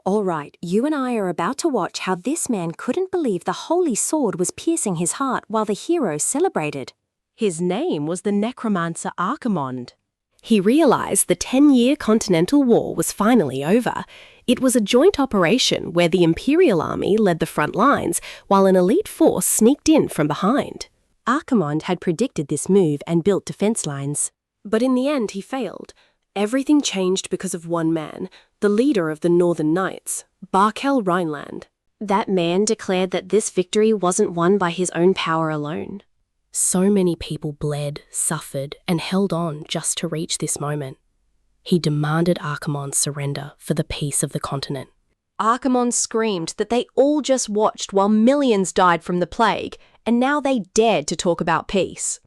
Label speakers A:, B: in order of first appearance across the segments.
A: All right, you and I are about to watch how this man couldn't believe the holy sword was piercing his heart while the hero celebrated.
B: His name was the necromancer Archimonde. He realized the 10-year Continental War was finally over. It was a joint operation where the Imperial Army led the front lines while an elite force sneaked in from behind. Archimonde had predicted this move and built defense lines. But in the end, he failed. Everything changed because of one man, the leader of the Northern Knights, Barkel Rhineland. That man declared that this victory wasn't won by his own power alone. So many people bled, suffered, and held on just to reach this moment. He demanded Archimonde's surrender for the peace of the continent. Archimonde screamed that they all just watched while millions died from the plague, and now they dared to talk about peace.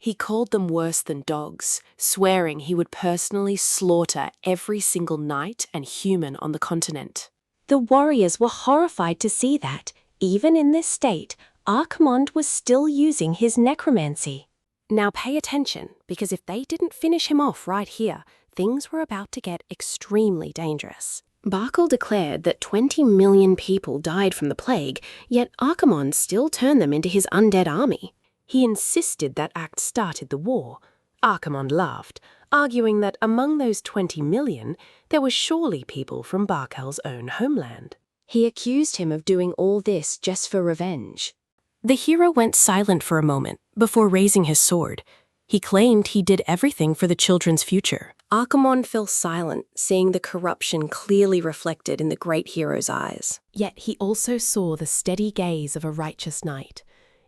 B: He called them worse than dogs, swearing he would personally slaughter every single knight and human on the continent. The warriors were horrified to see that, even in this state, Archimonde was still using his necromancy. Now pay attention, because if they didn't finish him off right here, things were about to get extremely dangerous. Barkel declared that 20 million people died from the plague, yet Archimonde still turned them into his undead army. He insisted that act started the war. Archimonde laughed, arguing that among those 20 million, there were surely people from Barkel's own homeland. He accused him of doing all this just for revenge. The hero went silent for a moment before raising his sword. He claimed he did everything for the children's future. Archimonde fell silent, seeing the corruption clearly reflected in the great hero's eyes. Yet he also saw the steady gaze of a righteous knight.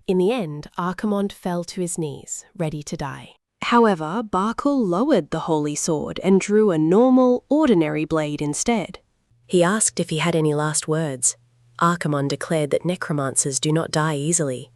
B: In the end, Archimonde fell to his knees, ready to die. However, Barkel lowered the holy sword and drew a normal, ordinary blade instead. He asked if he had any last words. Archimonde declared that necromancers do not die easily.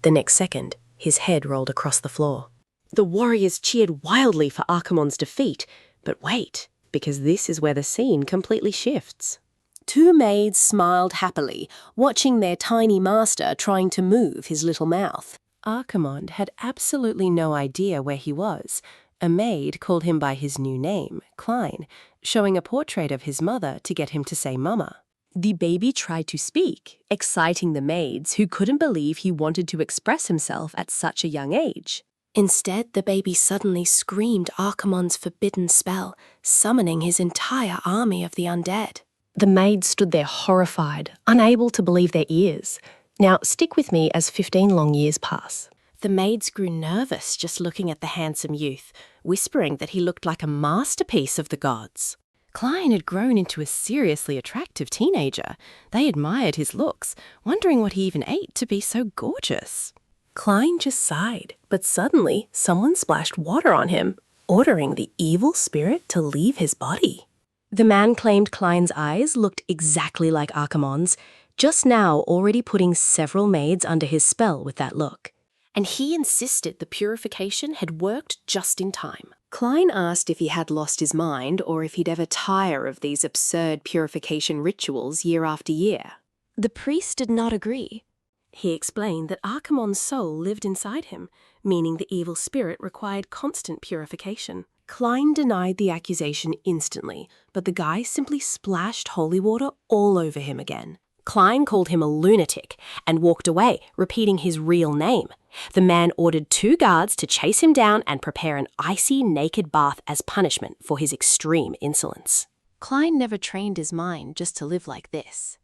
B: The next second, his head rolled across the floor. The warriors cheered wildly for Archimonde's defeat, but wait, because this is where the scene completely shifts. Two maids smiled happily, watching their tiny master trying to move his little mouth. Archimonde had absolutely no idea where he was. A maid called him by his new name, Klein, showing a portrait of his mother to get him to say mama. The baby tried to speak, exciting the maids who couldn't believe he wanted to express himself at such a young age. Instead, the baby suddenly screamed Archimonde's forbidden spell, summoning his entire army of the undead. The maids stood there horrified, unable to believe their ears. Now, stick with me as 15 long years pass. The maids grew nervous just looking at the handsome youth, whispering that he looked like a masterpiece of the gods. Klein had grown into a seriously attractive teenager. They admired his looks, wondering what he even ate to be so gorgeous. Klein just sighed, but suddenly someone splashed water on him, ordering the evil spirit to leave his body. The man claimed Klein's eyes looked exactly like Archimonde's, just now already putting several maids under his spell with that look. And he insisted the purification had worked just in time. Klein asked if he had lost his mind or if he'd ever tire of these absurd purification rituals year after year. The priest did not agree. He explained that Archimonde's soul lived inside him, meaning the evil spirit required constant purification. Klein denied the accusation instantly, but the guy simply splashed holy water all over him again. Klein called him a lunatic and walked away, repeating his real name. The man ordered 2 guards to chase him down and prepare an icy, naked bath as punishment for his extreme insolence. Klein never trained his mind just to live like this.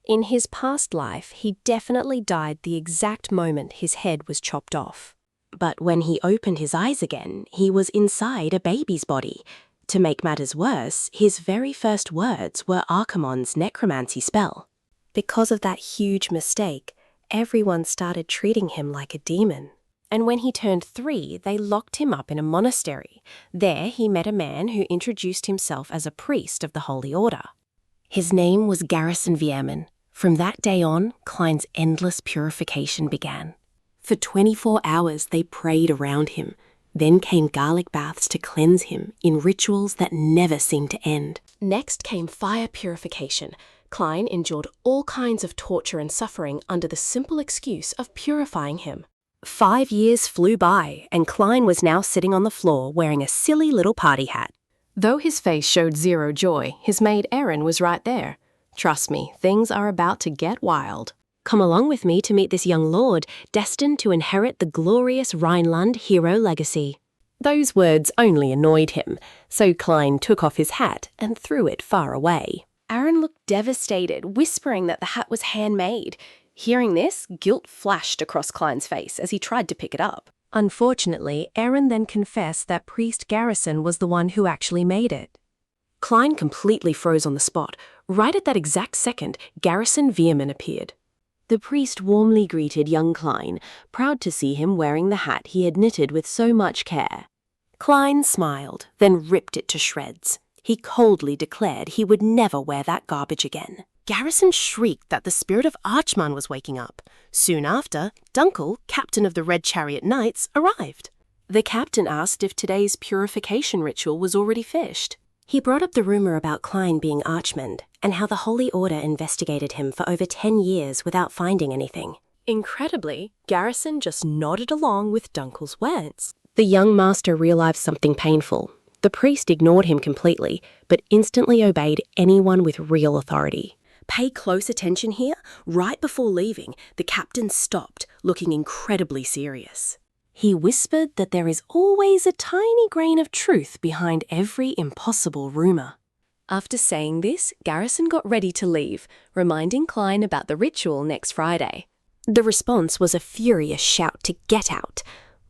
B: In his past life, he definitely died the exact moment his head was chopped off. But when he opened his eyes again, he was inside a baby's body. To make matters worse, his very first words were Archimonde's necromancy spell. Because of that huge mistake, everyone started treating him like a demon. And when he turned 3, they locked him up in a monastery. There he met a man who introduced himself as a priest of the Holy Order. His name was Garrison Vierman. From that day on, Klein's endless purification began. For 24 hours, they prayed around him. Then came garlic baths to cleanse him in rituals that never seemed to end. Next came fire purification. Klein endured all kinds of torture and suffering under the simple excuse of purifying him. 5 years flew by, and Klein was now sitting on the floor wearing a silly little party hat. Though his face showed zero joy, his maid Erin was right there. Trust me, things are about to get wild. Come along with me to meet this young lord, destined to inherit the glorious Rhineland hero legacy. Those words only annoyed him, so Klein took off his hat and threw it far away. Aaron looked devastated, whispering that the hat was handmade. Hearing this, guilt flashed across Klein's face as he tried to pick it up. Unfortunately, Aaron then confessed that Priest Garrison was the one who actually made it. Klein completely froze on the spot. Right at that exact second, Garrison Veerman appeared. The priest warmly greeted young Klein, proud to see him wearing the hat he had knitted with so much care. Klein smiled, then ripped it to shreds. He coldly declared he would never wear that garbage again. Garrison shrieked that the spirit of Archman was waking up. Soon after, Dunkel, captain of the Red Chariot Knights, arrived. The captain asked if today's purification ritual was already fished. He brought up the rumor about Klein being Archman and how the Holy Order investigated him for over 10 years without finding anything. Incredibly, Garrison just nodded along with Dunkel's words. The young master realized something painful. The priest ignored him completely, but instantly obeyed anyone with real authority. Pay close attention here. Right before leaving, the captain stopped, looking incredibly serious. He whispered that there is always a tiny grain of truth behind every impossible rumor. After saying this, Garrison got ready to leave, reminding Klein about the ritual next Friday. The response was a furious shout to get out.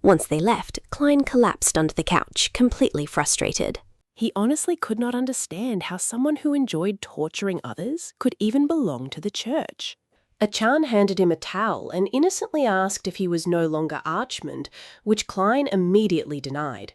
B: Once they left, Klein collapsed under the couch, completely frustrated. He honestly could not understand how someone who enjoyed torturing others could even belong to the church. Achan handed him a towel and innocently asked if he was no longer Archman, which Klein immediately denied.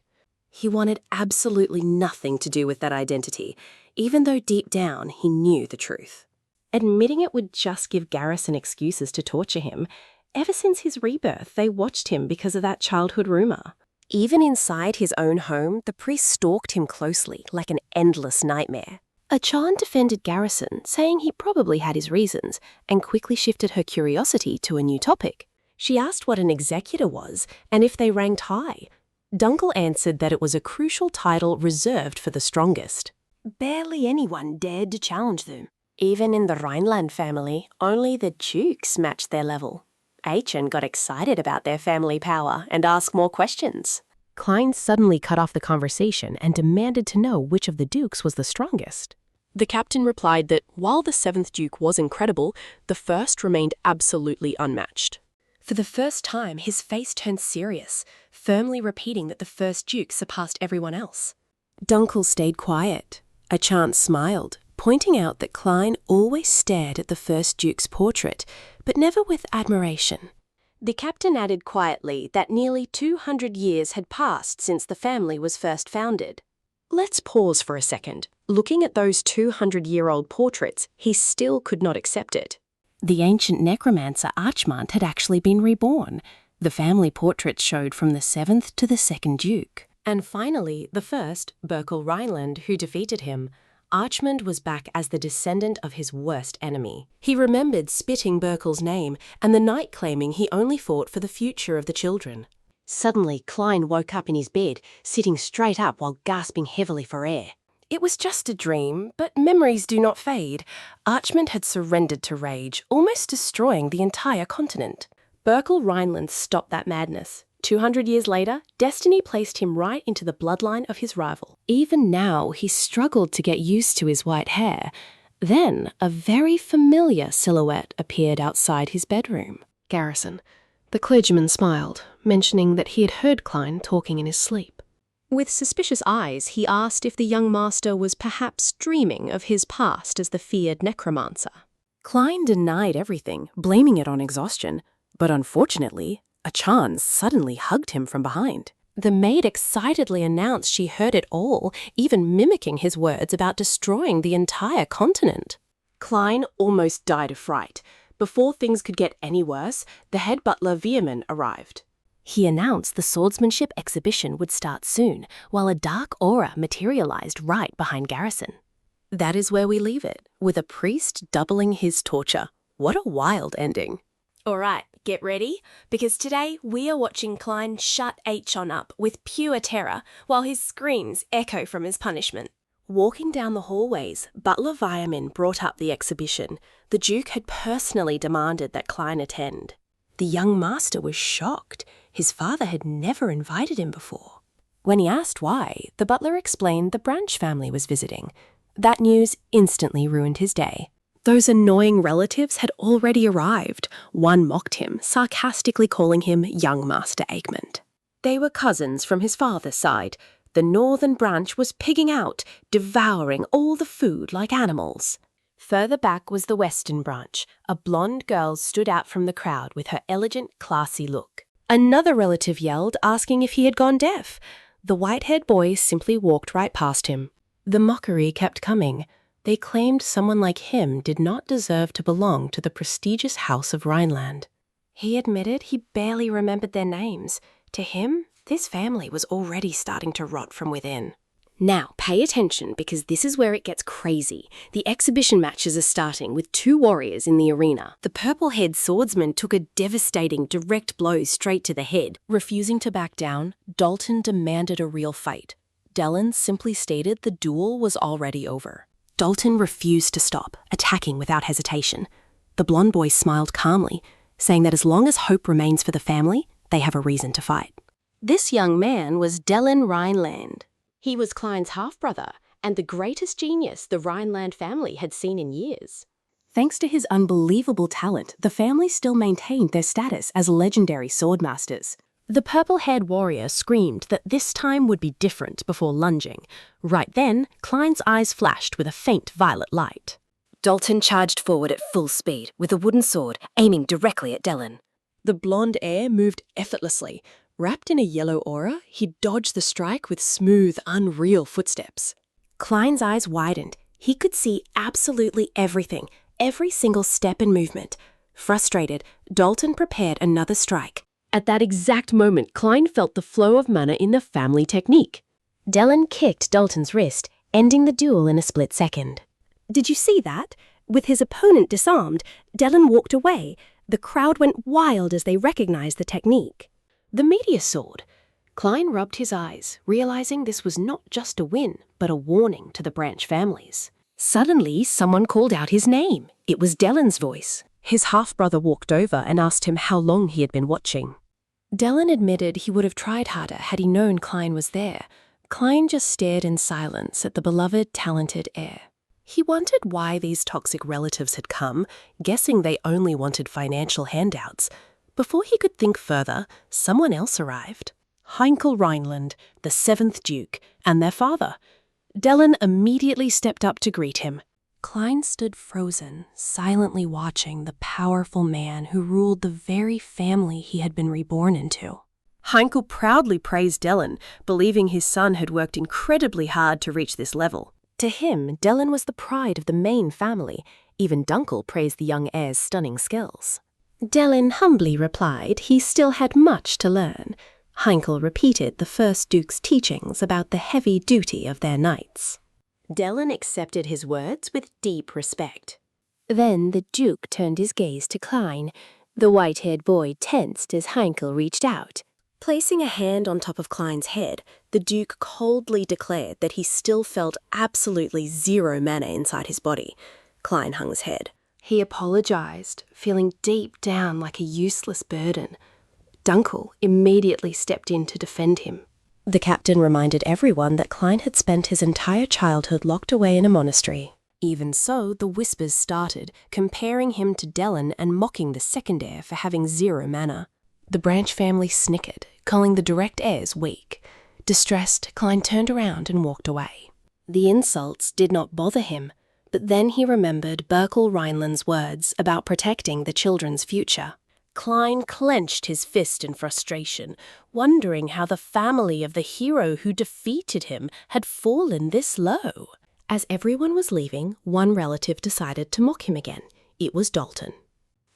B: He wanted absolutely nothing to do with that identity, even though deep down he knew the truth. Admitting it would just give Garrison excuses to torture him. Ever since his rebirth, they watched him because of that childhood rumor. Even inside his own home, the priest stalked him closely, like an endless nightmare. Achan defended Garrison, saying he probably had his reasons, and quickly shifted her curiosity to a new topic. She asked what an executor was, and if they ranked high. Dunkel answered that it was a crucial title reserved for the strongest. Barely anyone dared to challenge them. Even in the Rhineland family, only the dukes matched their level. Achan got excited about their family power and asked more questions. Klein suddenly cut off the conversation and demanded to know which of the dukes was the strongest. The captain replied that while the 7th Duke was incredible, the first remained absolutely unmatched. For the first time, his face turned serious, firmly repeating that the 1st Duke surpassed everyone else. Dunkel stayed quiet. Achan smiled, pointing out that Klein always stared at the 1st Duke's portrait, but never with admiration. The captain added quietly that nearly 200 years had passed since the family was first founded. Let's pause for a second. Looking at those 200-year-old portraits, he still could not accept it. The ancient necromancer Archmant had actually been reborn. The family portraits showed from the 7th to the 2nd Duke. And finally, the first, Berkel Rhineland, who defeated him. Archmond was back as the descendant of his worst enemy. He remembered spitting Berkel's name and the knight claiming he only fought for the future of the children. Suddenly, Klein woke up in his bed, sitting straight up while gasping heavily for air. It was just a dream, but memories do not fade. Archmond had surrendered to rage, almost destroying the entire continent. Berkel Rhineland stopped that madness. 200 years later, destiny placed him right into the bloodline of his rival. Even now, he struggled to get used to his white hair. Then, a very familiar silhouette appeared outside his bedroom. Garrison. The clergyman smiled, mentioning that he had heard Klein talking in his sleep. With suspicious eyes, he asked if the young master was perhaps dreaming of his past as the feared necromancer. Klein denied everything, blaming it on exhaustion. But unfortunately, Achan suddenly hugged him from behind. The maid excitedly announced she heard it all, even mimicking his words about destroying the entire continent. Klein almost died of fright. Before things could get any worse, the head butler Veerman arrived. He announced the swordsmanship exhibition would start soon, while a dark aura materialized right behind Garrison. That is where we leave it, with a priest doubling his torture. What a wild ending. Alright, get ready, because today we are watching Klein shut H on up with pure terror while his screams echo from his punishment. Walking down the hallways, Butler Viamin brought up the exhibition. The Duke had personally demanded that Klein attend. The young master was shocked. His father had never invited him before. When he asked why, the butler explained the Branch family was visiting. That news instantly ruined his day. Those annoying relatives had already arrived. One mocked him, sarcastically calling him young Master Egmont. They were cousins from his father's side. The northern branch was pigging out, devouring all the food like animals. Further back was the western branch. A blonde girl stood out from the crowd with her elegant, classy look. Another relative yelled, asking if he had gone deaf. The white-haired boy simply walked right past him. The mockery kept coming. They claimed someone like him did not deserve to belong to the prestigious House of Rhineland. He admitted he barely remembered their names. To him, this family was already starting to rot from within. Now, pay attention, because this is where it gets crazy. The exhibition matches are starting with two warriors in the arena. The purple-haired swordsman took a devastating direct blow straight to the head. Refusing to back down, Dalton demanded a real fight. Dellen simply stated the duel was already over. Dalton refused to stop, attacking without hesitation. The blonde boy smiled calmly, saying that as long as hope remains for the family, they have a reason to fight. This young man was Dellen Rhineland. He was Klein's half-brother and the greatest genius the Rhineland family had seen in years. Thanks to his unbelievable talent, the family still maintained their status as legendary swordmasters. The purple-haired warrior screamed that this time would be different before lunging. Right then, Klein's eyes flashed with a faint violet light. Dalton charged forward at full speed with a wooden sword, aiming directly at Dellen. The blonde heir moved effortlessly. Wrapped in a yellow aura, he dodged the strike with smooth, unreal footsteps. Klein's eyes widened. He could see absolutely everything, every single step and movement. Frustrated, Dalton prepared another strike. At that exact moment, Klein felt the flow of mana in the family technique. Dellen kicked Dalton's wrist, ending the duel in a split second. Did you see that? With his opponent disarmed, Dellen walked away. The crowd went wild as they recognized the technique. The meteor sword. Klein rubbed his eyes, realizing this was not just a win, but a warning to the Branch families. Suddenly, someone called out his name. It was Dellen's voice. His half-brother walked over and asked him how long he had been watching. Dellen admitted he would have tried harder had he known Klein was there. Klein just stared in silence at the beloved, talented heir. He wondered why these toxic relatives had come, guessing they only wanted financial handouts. Before he could think further, someone else arrived. Heinkel Rhineland, the 7th Duke, and their father. Dellen immediately stepped up to greet him. Klein stood frozen, silently watching the powerful man who ruled the very family he had been reborn into. Heinkel proudly praised Dellen, believing his son had worked incredibly hard to reach this level. To him, Dellen was the pride of the main family. Even Dunkel praised the young heir's stunning skills. Dellen humbly replied he still had much to learn. Heinkel repeated the first Duke's teachings about the heavy duty of their knights. Dellen accepted his words with deep respect. Then the Duke turned his gaze to Klein. The white-haired boy tensed as Heinkel reached out. Placing a hand on top of Klein's head, the Duke coldly declared that he still felt absolutely zero mana inside his body. Klein hung his head. He apologized, feeling deep down like a useless burden. Dunkel immediately stepped in to defend him. The captain reminded everyone that Klein had spent his entire childhood locked away in a monastery. Even so, the whispers started, comparing him to Dellen and mocking the second heir for having zero mana. The Branch family snickered, calling the direct heirs weak. Distressed, Klein turned around and walked away. The insults did not bother him, but then he remembered Berkel Rhineland's words about protecting the children's future. Klein clenched his fist in frustration, wondering how the family of the hero who defeated him had fallen this low. As everyone was leaving, one relative decided to mock him again. It was Dalton.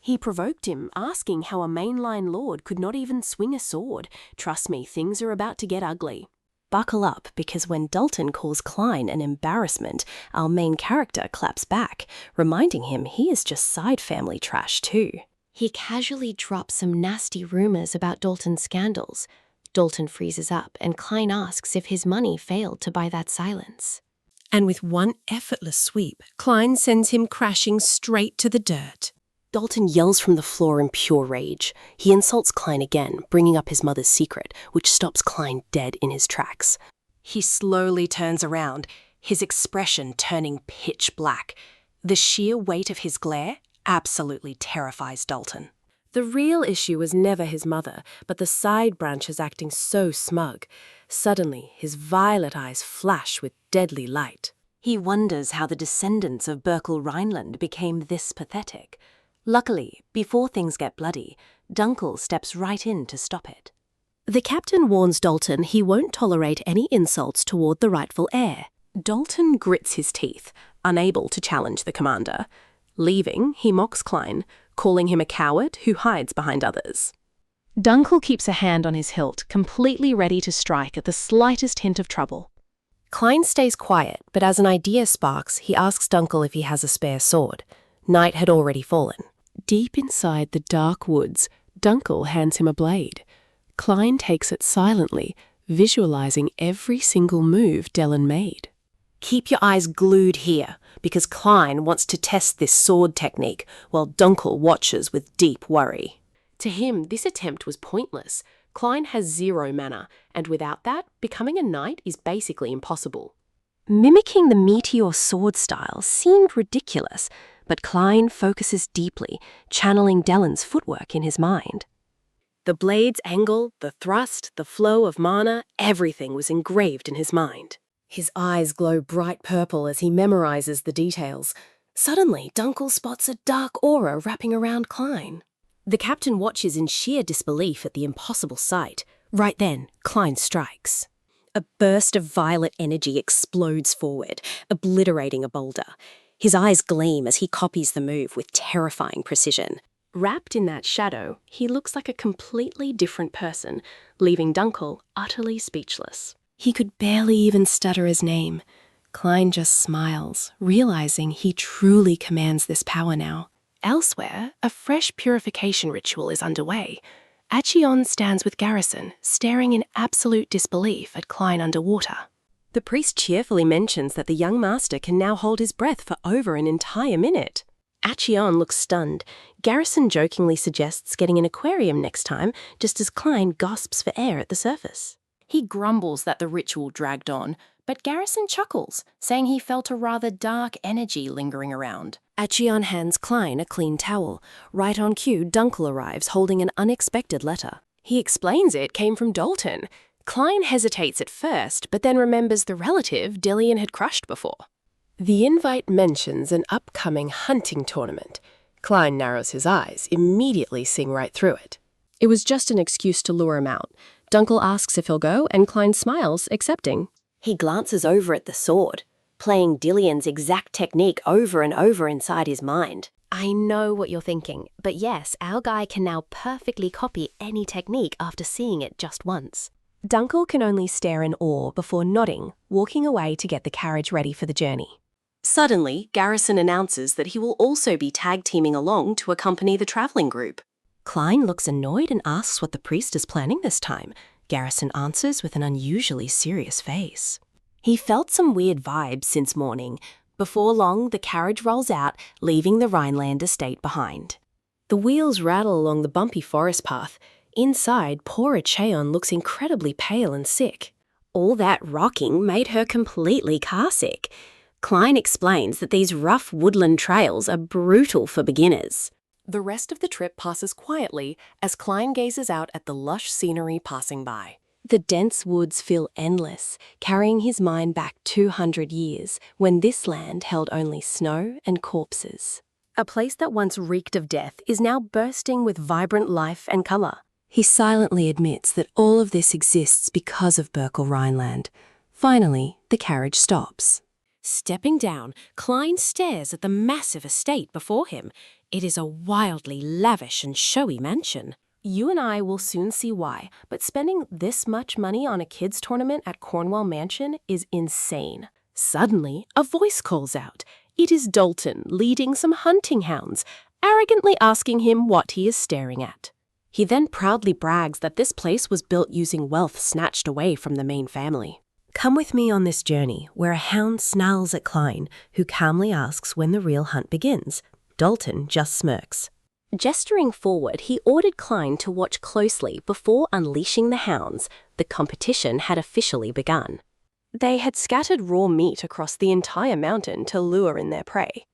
B: He provoked him, asking how a mainline lord could not even swing a sword. Trust me, things are about to get ugly. Buckle up, because when Dalton calls Klein an embarrassment, our main character claps back, reminding him he is just side family trash too. He casually drops some nasty rumors about Dalton's scandals. Dalton freezes up, and Klein asks if his money failed to buy that silence.
C: And with one effortless sweep, Klein sends him crashing straight to the dirt.
B: Dalton yells from the floor in pure rage. He insults Klein again, bringing up his mother's secret, which stops Klein dead in his tracks.
C: He slowly turns around, his expression turning pitch black. The sheer weight of his glare absolutely terrifies Dalton. The real issue was never his mother, but the side branches acting so smug. Suddenly, his violet eyes flash with deadly light.
A: He wonders how the descendants of Berkel Rhineland became this pathetic. Luckily, before things get bloody, Dunkel steps right in to stop it.
B: The captain warns Dalton he won't tolerate any insults toward the rightful heir.
C: Dalton grits his teeth, unable to challenge the commander. Leaving, he mocks Klein, calling him a coward who hides behind others.
D: Dunkel keeps a hand on his hilt, completely ready to strike at the slightest hint of trouble.
C: Klein stays quiet, but as an idea sparks, he asks Dunkel if he has a spare sword. Night had already fallen. Deep inside the dark woods, Dunkel hands him a blade. Klein takes it silently, visualizing every single move Dellen made. Keep your eyes glued here, because Klein wants to test this sword technique, while Dunkel watches with deep worry. To him, this attempt was pointless. Klein has 0 mana, and without that, becoming a knight is basically impossible.
A: Mimicking the meteor sword style seemed ridiculous, but Klein focuses deeply, channeling Dellen's footwork in his mind.
C: The blade's angle, the thrust, the flow of mana, everything was engraved in his mind. His eyes glow bright purple as he memorizes the details. Suddenly, Dunkel spots a dark aura wrapping around Klein. The captain watches in sheer disbelief at the impossible sight. Right then, Klein strikes. A burst of violet energy explodes forward, obliterating a boulder. His eyes gleam as he copies the move with terrifying precision. Wrapped in that shadow, he looks like a completely different person, leaving Dunkel utterly speechless. He could barely even stutter his name. Klein just smiles, realizing he truly commands this power now. Elsewhere, a fresh purification ritual is underway. Acheon stands with Garrison, staring in absolute disbelief at Klein underwater. The priest cheerfully mentions that the young master can now hold his breath for over an entire minute. Acheon looks stunned. Garrison jokingly suggests getting an aquarium next time, just as Klein gasps for air at the surface. He grumbles that the ritual dragged on, but Garrison chuckles, saying he felt a rather dark energy lingering around. Acheon hands Klein a clean towel. Right on cue, Dunkel arrives holding an unexpected letter. He explains it came from Dalton. Klein hesitates at first, but then remembers the relative Dillian had crushed before. The invite mentions an upcoming hunting tournament. Klein narrows his eyes, immediately seeing right through it. It was just an excuse to lure him out. Dunkel asks if he'll go, and Klein smiles, accepting.
A: He glances over at the sword, playing Dillian's exact technique over and over inside his mind.
B: I know what you're thinking, but yes, our guy can now perfectly copy any technique after seeing it just once.
C: Dunkel can only stare in awe before nodding, walking away to get the carriage ready for the journey. Suddenly, Garrison announces that he will also be tag-teaming along to accompany the traveling group. Klein looks annoyed and asks what the priest is planning this time. Garrison answers with an unusually serious face. He felt some weird vibes since morning. Before long, the carriage rolls out, leaving the Rhineland estate behind. The wheels rattle along the bumpy forest path. Inside, poor Acheon looks incredibly pale and sick. All that rocking made her completely car-sick. Klein explains that these rough woodland trails are brutal for beginners. The rest of the trip passes quietly as Klein gazes out at the lush scenery passing by. The dense woods feel endless, carrying his mind back 200 years, when this land held only snow and corpses. A place that once reeked of death is now bursting with vibrant life and colour. He silently admits that all of this exists because of Berkel Rhineland. Finally, the carriage stops. Stepping down, Klein stares at the massive estate before him. It is a wildly lavish and showy mansion. You and I will soon see why, but spending this much money on a kids' tournament at Cornwall Mansion is insane. Suddenly, a voice calls out. It is Dalton leading some hunting hounds. arrogantly asking him what he is staring at. He then proudly brags that this place was built using wealth snatched away from the main family.
B: Come with me on this journey, where a hound snarls at Klein, who calmly asks when the real hunt begins. Dalton just smirks.
C: Gesturing forward, he ordered Klein to watch closely before unleashing the hounds. The competition had officially begun. They had scattered raw meat across the entire mountain to lure in their prey.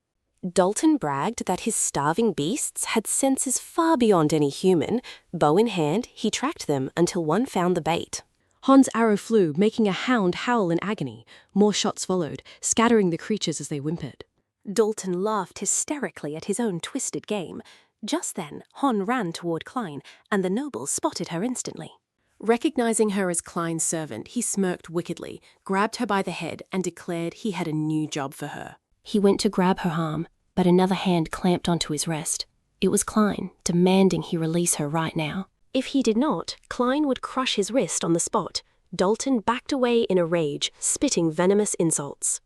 C: Dalton bragged that his starving beasts had senses far beyond any human. Bow in hand, he tracked them until one found the bait. Han's arrow flew, making a hound howl in agony. More shots followed, scattering the creatures as they whimpered. Dalton laughed hysterically at his own twisted game. Just then, Han ran toward Klein, and the noble spotted her instantly. Recognizing her as Klein's servant, he smirked wickedly, grabbed her by the head, and declared he had a new job for her.
B: He went to grab her arm, but another hand clamped onto his wrist. It was Klein, demanding he release her right now.
C: If he did not, Klein would crush his wrist on the spot. Dalton backed away in a rage, spitting venomous insults.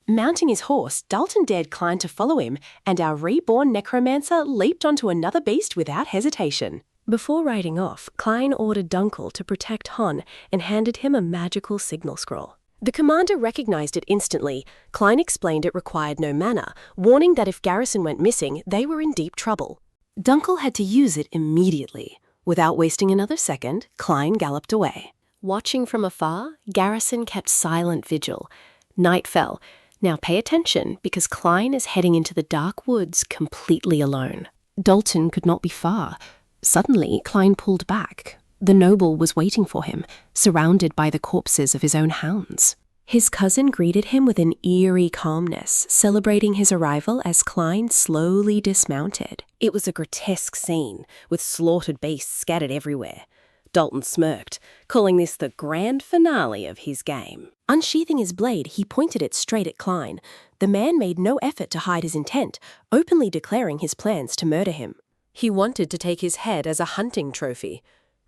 C: Mounting his horse, Dalton dared Klein to follow him, and our reborn necromancer leaped onto another beast without hesitation. Before riding off, Klein ordered Dunkel to protect Han and handed him a magical signal scroll. The commander recognized it instantly. Klein explained it required no mana, warning that if Garrison went missing, they were in deep trouble. Dunkel had to use it immediately. Without wasting another second, Klein galloped away. Watching from afar, Garrison kept silent vigil. Night fell. Now pay attention, because Klein is heading into the dark woods completely alone. Dalton could not be far. Suddenly, Klein pulled back. The noble was waiting for him, surrounded by the corpses of his own hounds. His cousin greeted him with an eerie calmness, celebrating his arrival as Klein slowly dismounted. It was a grotesque scene, with slaughtered beasts scattered everywhere. Dalton smirked, calling this the grand finale of his game. Unsheathing his blade, he pointed it straight at Klein. The man made no effort to hide his intent, openly declaring his plans to murder him. He wanted to take his head as a hunting trophy.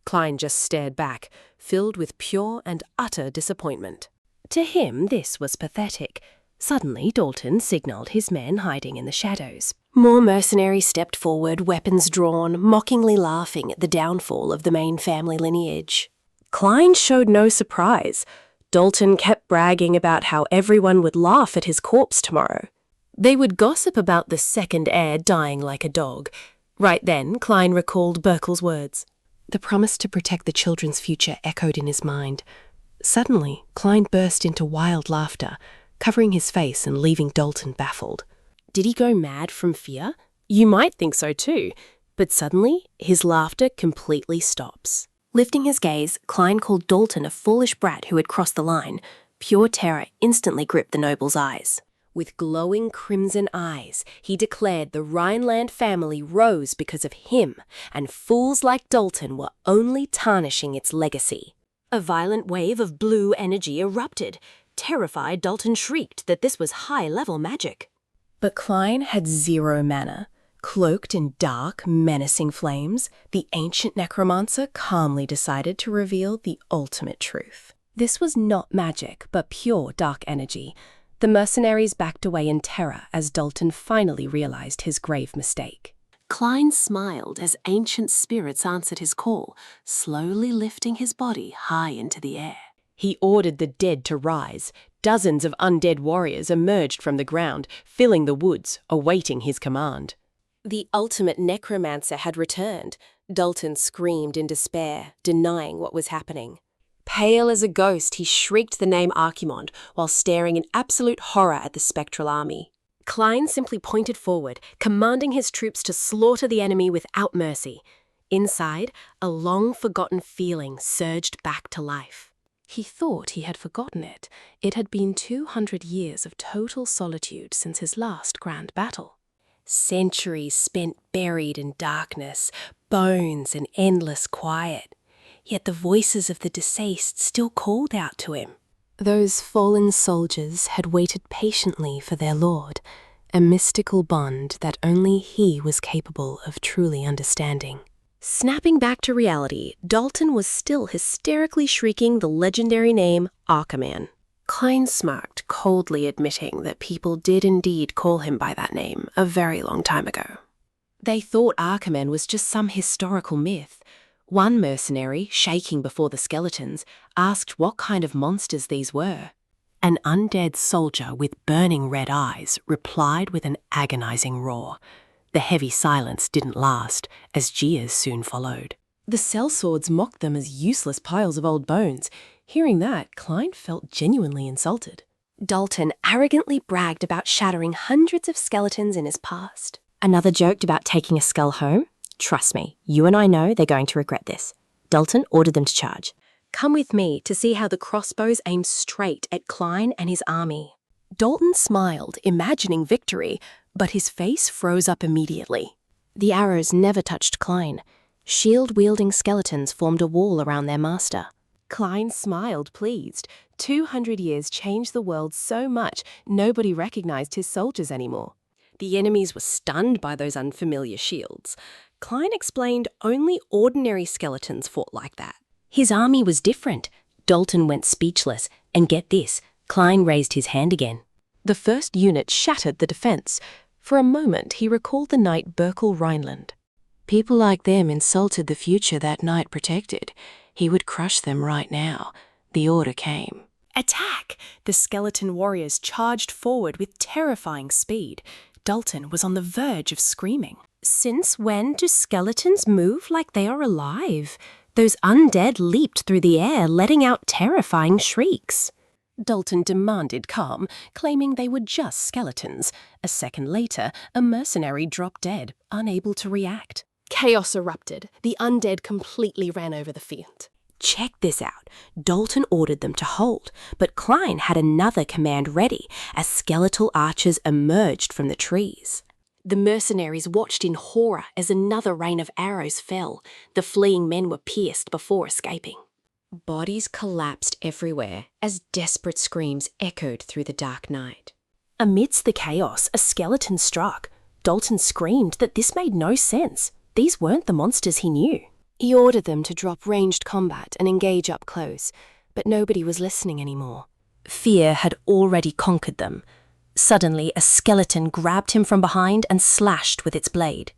C: Klein just stared back, filled with pure and utter disappointment. To him, this was pathetic. Suddenly, Dalton signaled his men hiding in the shadows. More mercenaries stepped forward, weapons drawn, mockingly laughing at the downfall of the main family lineage. Klein showed no surprise. Dalton kept bragging about how everyone would laugh at his corpse tomorrow. They would gossip about the second heir dying like a dog. Right then, Klein recalled Burkel's words. The promise to protect the children's future echoed in his mind. Suddenly, Klein burst into wild laughter, covering his face and leaving Dalton baffled. Did he go mad from fear? You might think so too, but suddenly, his laughter completely stops. Lifting his gaze, Klein called Dalton a foolish brat who had crossed the line. Pure terror instantly gripped the noble's eyes. With glowing crimson eyes, he declared the Rhineland family rose because of him, and fools like Dalton were only tarnishing its legacy. A violent wave of blue energy erupted. Terrified, Dalton shrieked that this was high-level magic. But Klein had zero mana. Cloaked in dark, menacing flames, the ancient necromancer calmly decided to reveal the ultimate truth. This was not magic, but pure dark energy. The mercenaries backed away in terror as Dalton finally realized his grave mistake. Klein smiled as ancient spirits answered his call, slowly lifting his body high into the air. He ordered the dead to rise. Dozens of undead warriors emerged from the ground, filling the woods, awaiting his command. The ultimate necromancer had returned. Dalton screamed in despair, denying what was happening. Pale as a ghost, he shrieked the name Archimond while staring in absolute horror at the spectral army. Klein simply pointed forward, commanding his troops to slaughter the enemy without mercy. Inside, a long-forgotten feeling surged back to life. He thought he had forgotten it. It had been 200 years of total solitude since his last grand battle. Centuries spent buried in darkness, bones and endless quiet. Yet the voices of the deceased still called out to him. Those fallen soldiers had waited patiently for their lord, a mystical bond that only he was capable of truly understanding. Snapping back to reality, Dalton was still hysterically shrieking the legendary name Archiman. Klein smirked, coldly admitting that people did indeed call him by that name a very long time ago. They thought Archimen was just some historical myth. One mercenary, shaking before the skeletons, asked what kind of monsters these were.
B: An undead soldier with burning red eyes replied with an agonizing roar. The heavy silence didn't last, as jeers soon followed.
C: The sellswords mocked them as useless piles of old bones. Hearing that, Klein felt genuinely insulted.
B: Dalton arrogantly bragged about shattering hundreds of skeletons in his past.
E: Another joked about taking a skull home. Trust me, you and I know they're going to regret this. Dalton ordered them to charge.
B: Come with me to see how the crossbows aimed straight at Klein and his army.
C: Dalton smiled, imagining victory, but his face froze up immediately.
E: The arrows never touched Klein. Shield-wielding skeletons formed a wall around their master.
C: Klein smiled, pleased. 200 years changed the world so much, nobody recognized his soldiers anymore. The enemies were stunned by those unfamiliar shields. Klein explained only ordinary skeletons fought like that.
B: His army was different. Dalton went speechless, and get this, Klein raised his hand again.
C: The first unit shattered the defense. For a moment, he recalled the knight Berkel Rhineland.
F: People like them insulted the future that knight protected. He would crush them right now. The order came.
C: Attack! The skeleton warriors charged forward with terrifying speed. Dalton was on the verge of screaming.
B: Since when do skeletons move like they are alive? Those undead leaped through the air, letting out terrifying shrieks.
C: Dalton demanded calm, claiming they were just skeletons. A second later, a mercenary dropped dead, unable to react. Chaos erupted. The undead completely ran over the field.
B: Check this out. Dalton ordered them to hold, but Klein had another command ready as skeletal archers emerged from the trees. The mercenaries watched in horror as another rain of arrows fell. The fleeing men were pierced before escaping.
E: Bodies collapsed everywhere as desperate screams echoed through the dark night.
B: Amidst the chaos, a skeleton struck. Dalton screamed that this made no sense. These weren't the monsters he knew.
C: He ordered them to drop ranged combat and engage up close, but nobody was listening anymore.
B: Fear had already conquered them. Suddenly, a skeleton grabbed him from behind and slashed with its blade.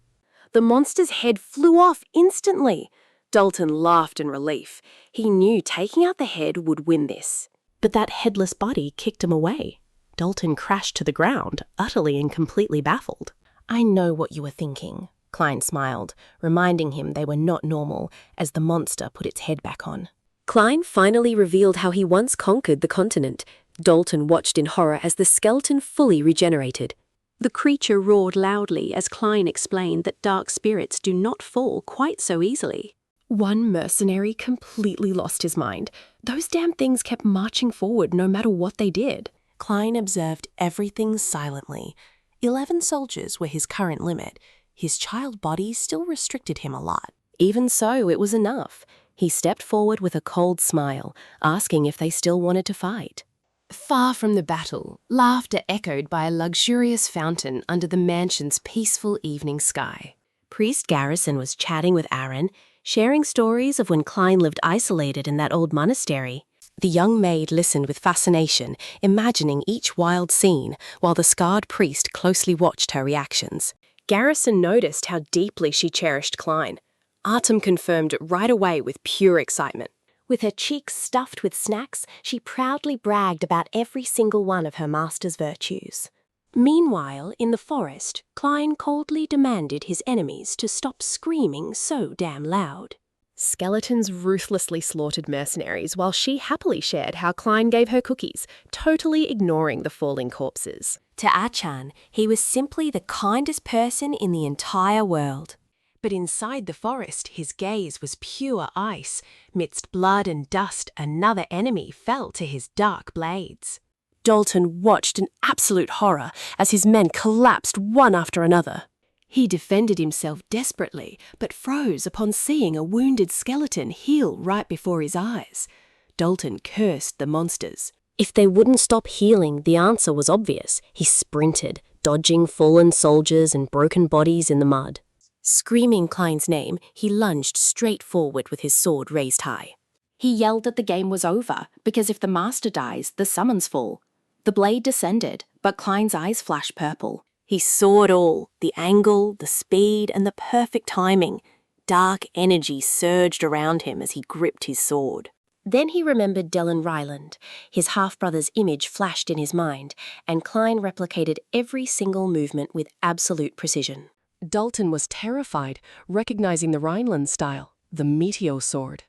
C: The monster's head flew off instantly. Dalton laughed in relief. He knew taking out the head would win this.
B: But that headless body kicked him away. Dalton crashed to the ground, utterly and completely baffled.
C: I know what you were thinking, Klein smiled, reminding him they were not normal as the monster put its head back on.
G: Klein finally revealed how he once conquered the continent. Dalton watched in horror as the skeleton fully regenerated.
D: The creature roared loudly as Klein explained that dark spirits do not fall quite so easily.
C: One mercenary completely lost his mind. Those damn things kept marching forward no matter what they did. Klein observed everything silently. 11 soldiers were his current limit. His child body still restricted him a lot. Even so, it was enough. He stepped forward with a cold smile, asking if they still wanted to fight. Far from the battle, laughter echoed by a luxurious fountain under the mansion's peaceful evening sky.
B: Priest Garrison was chatting with Aaron, sharing stories of when Klein lived isolated in that old monastery.
C: The young maid listened with fascination, imagining each wild scene, while the scarred priest closely watched her reactions. Garrison noticed how deeply she cherished Klein. Artem confirmed it right away with pure excitement.
B: With her cheeks stuffed with snacks, she proudly bragged about every single one of her master's virtues. Meanwhile, in the forest, Klein coldly demanded his enemies to stop screaming so damn loud.
C: Skeletons ruthlessly slaughtered mercenaries while she happily shared how Klein gave her cookies, totally ignoring the falling corpses.
B: To Achan, he was simply the kindest person in the entire world.
C: But inside the forest, his gaze was pure ice. Midst blood and dust, another enemy fell to his dark blades. Dalton watched in absolute horror as his men collapsed one after another. He defended himself desperately, but froze upon seeing a wounded skeleton heal right before his eyes. Dalton cursed the monsters.
E: If they wouldn't stop healing, the answer was obvious. He sprinted, dodging fallen soldiers and broken bodies in the mud.
C: Screaming Klein's name, he lunged straight forward with his sword raised high.
A: He yelled that the game was over, because if the master dies, the summons fall. The blade descended, but Klein's eyes flashed purple. He saw it all, the angle, the speed, and the perfect timing. Dark energy surged around him as he gripped his sword.
C: Then he remembered Dylan Ryland. His half-brother's image flashed in his mind, and Klein replicated every single movement with absolute precision.
B: Dalton was terrified, recognizing the Rhineland style, the meteor sword.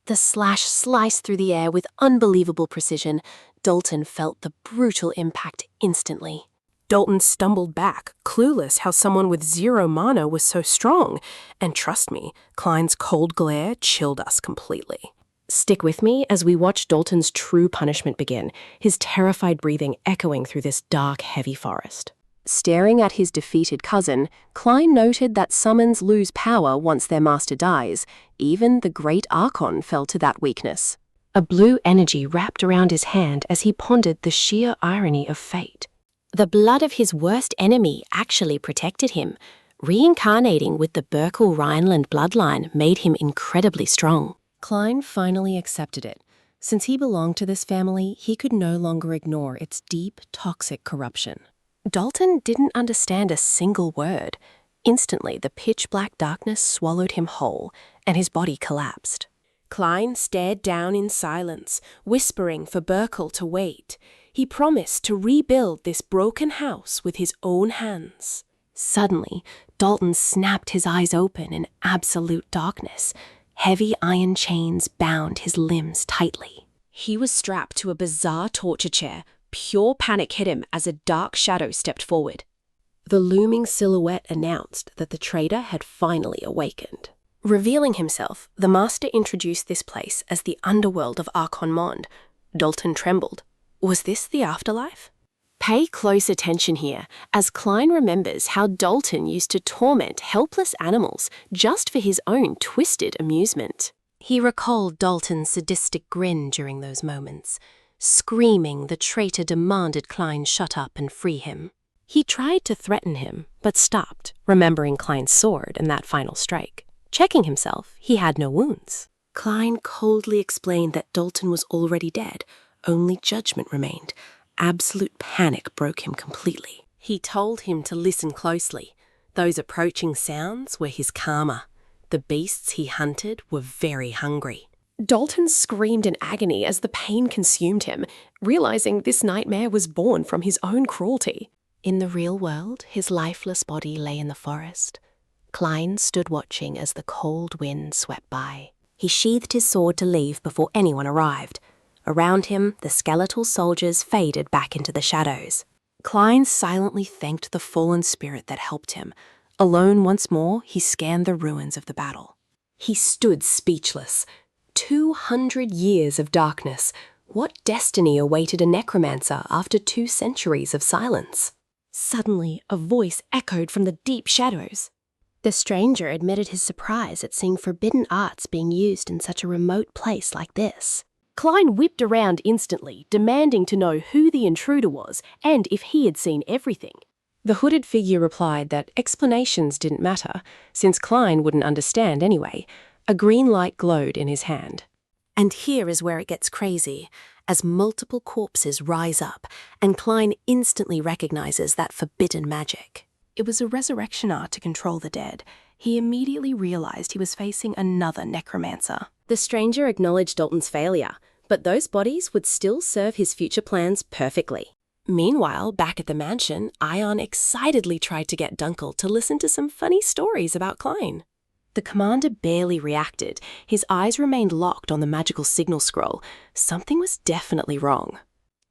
C: The slash sliced through the air with unbelievable precision. Dalton felt the brutal impact instantly.
B: Dalton stumbled back, clueless how someone with 0 mana was so strong. And trust me, Klein's cold glare chilled us completely. Stick with me as we watch Dalton's true punishment begin, his terrified breathing echoing through this dark, heavy forest. Staring at his defeated cousin, Klein noted that summons lose power once their master dies. Even the great Archon fell to that weakness. A blue energy wrapped around his hand as he pondered the sheer irony of fate.
C: The blood of his worst enemy actually protected him. Reincarnating with the Burkle Rhineland bloodline made him incredibly strong.
B: Klein finally accepted it. Since he belonged to this family, he could no longer ignore its deep, toxic corruption. Dalton didn't understand a single word. Instantly, the pitch-black darkness swallowed him whole, and his body collapsed. Klein stared down in silence, whispering for Burkle to wait. He promised to rebuild this broken house with his own hands. Suddenly, Dalton snapped his eyes open in absolute darkness. Heavy iron chains bound his limbs tightly.
D: He was strapped to a bizarre torture chair. Pure panic hit him as a dark shadow stepped forward.
B: The looming silhouette announced that the traitor had finally awakened. Revealing himself, the master introduced this place as the underworld of Archon Mond. Dalton trembled. Was this the afterlife? Pay close attention here, as Klein remembers how Dalton used to torment helpless animals just for his own twisted amusement. He recalled Dalton's sadistic grin during those moments. Screaming, the traitor demanded Klein shut up and free him. He tried to threaten him, but stopped, remembering Klein's sword and that final strike. Checking himself, he had no wounds. Klein coldly explained that Dalton was already dead. Only judgment remained. Absolute panic broke him completely. He told him to listen closely. Those approaching sounds were his karma. The beasts he hunted were very hungry. Dalton screamed in agony as the pain consumed him, realizing this nightmare was born from his own cruelty. In the real world, his lifeless body lay in the forest. Klein stood watching as the cold wind swept by.
C: He sheathed his sword to leave before anyone arrived. Around him, the skeletal soldiers faded back into the shadows.
A: Klein silently thanked the fallen spirit that helped him. Alone once more, he scanned the ruins of the battle.
B: He stood speechless. 200 years of darkness. What destiny awaited a necromancer after 2 centuries of silence? Suddenly, a voice echoed from the deep shadows.
C: The stranger admitted his surprise at seeing forbidden arts being used in such a remote place like this.
B: Klein whipped around instantly, demanding to know who the intruder was and if he had seen everything. The hooded figure replied that explanations didn't matter, since Klein wouldn't understand anyway. A green light glowed in his hand.
C: And here is where it gets crazy, as multiple corpses rise up, and Klein instantly recognizes that forbidden magic.
A: It was a resurrection art to control the dead. He immediately realized he was facing another necromancer.
C: The stranger acknowledged Dalton's failure, but those bodies would still serve his future plans perfectly.
B: Meanwhile, back at the mansion, Ion excitedly tried to get Dunkel to listen to some funny stories about Klein. The commander barely reacted. His eyes remained locked on the magical signal scroll. Something was definitely wrong.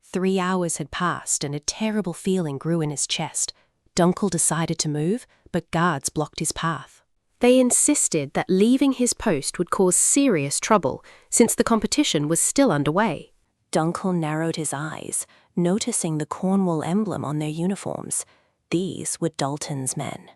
B: 3 hours had passed and a terrible feeling grew in his chest. Dunkel decided to move, but guards blocked his path. They insisted that leaving his post would cause serious trouble, since the competition was still underway.
A: Dunkel narrowed his eyes, noticing the Cornwall emblem on their uniforms. These were Dalton's men.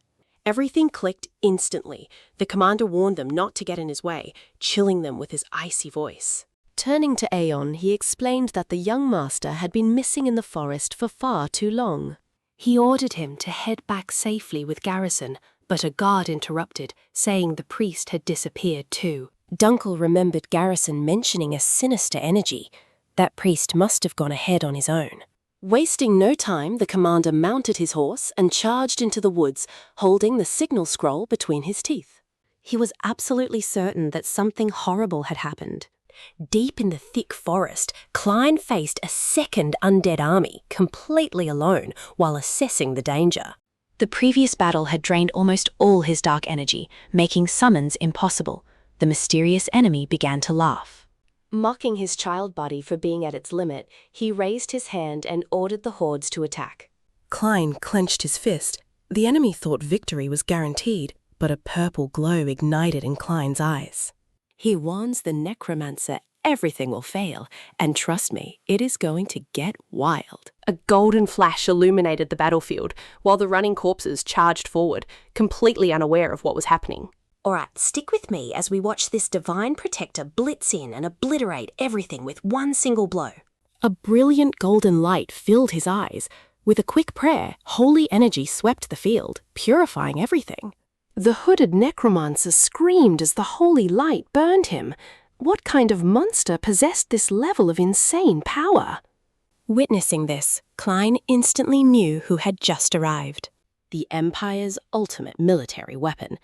B: Everything clicked instantly. The commander warned them not to get in his way, chilling them with his icy voice. Turning to Aeon, he explained that the young master had been missing in the forest for far too long. He ordered him to head back safely with Garrison, but a guard interrupted, saying the priest had disappeared too. Dunkel remembered Garrison mentioning a sinister energy. That priest must have gone ahead on his own.
C: Wasting no time, the commander mounted his horse and charged into the woods, holding the signal scroll between his teeth.
B: He was absolutely certain that something horrible had happened. Deep in the thick forest, Klein faced a second undead army, completely alone, while assessing the danger.
F: The previous battle had drained almost all his dark energy, making summons impossible. The mysterious enemy began to laugh.
G: Mocking his child body for being at its limit, he raised his hand and ordered the hordes to attack.
C: Klein clenched his fist. The enemy thought victory was guaranteed, but a purple glow ignited in Klein's eyes. He warns the necromancer everything will fail, and trust me, it is going to get wild.
B: A golden flash illuminated the battlefield, while the running corpses charged forward, completely unaware of what was happening.
E: All right, stick with me as we watch this divine protector blitz in and obliterate everything with one single blow.
C: A brilliant golden light filled his eyes. With a quick prayer, holy energy swept the field, purifying everything. The hooded necromancer screamed as the holy light burned him. What kind of monster possessed this level of insane power? Witnessing this, Klein instantly knew who had just arrived. The Empire's ultimate military weapon.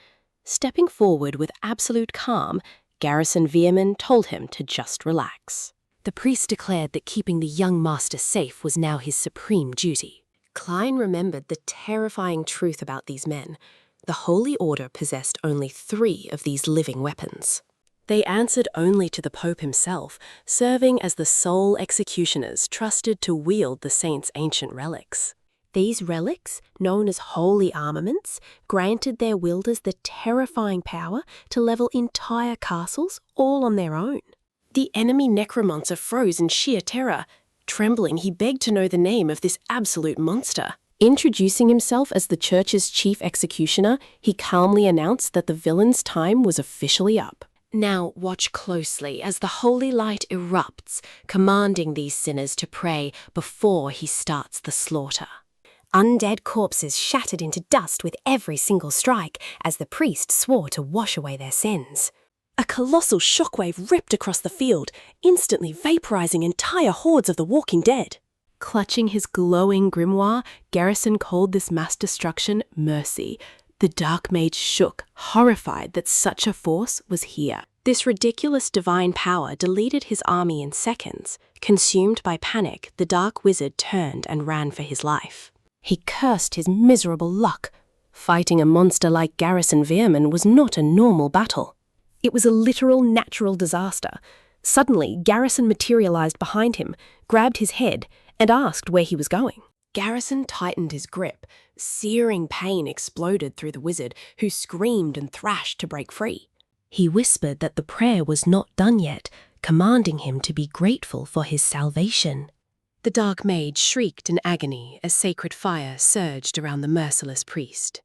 C: Stepping forward with absolute calm, Garrison Veerman told him to just relax. The priest declared that keeping the young master safe was now his supreme duty. Klein remembered the terrifying truth about these men. The Holy Order possessed only 3 of these living weapons. They answered only to the Pope himself, serving as the sole executioners trusted to wield the saint's ancient relics. These relics, known as holy armaments, granted their wielders the terrifying power to level entire castles all on their own. The enemy necromancer froze in sheer terror. Trembling, he begged to know the name of this absolute monster. Introducing himself as the church's chief executioner, he calmly announced that the villain's time was officially up. Now watch closely as the holy light erupts, commanding these sinners to pray before he starts the slaughter.
B: Undead corpses shattered into dust with every single strike as the priest swore to wash away their sins.
C: A colossal shockwave ripped across the field, instantly vaporizing entire hordes of the walking dead. Clutching his glowing grimoire, Garrison called this mass destruction mercy. The Dark Mage shook, horrified that such a force was here. This ridiculous divine power deleted his army in seconds. Consumed by panic, the Dark Wizard turned and ran for his life. He cursed his miserable luck. Fighting a monster like Garrison Veerman was not a normal battle. It was a literal natural disaster. Suddenly, Garrison materialized behind him, grabbed his head, and asked where he was going. Garrison tightened his grip. Searing pain exploded through the wizard, who screamed and thrashed to break free. He whispered that the prayer was not done yet, commanding him to be grateful for his salvation. The Dark Mage shrieked in agony as sacred fire surged around the merciless priest.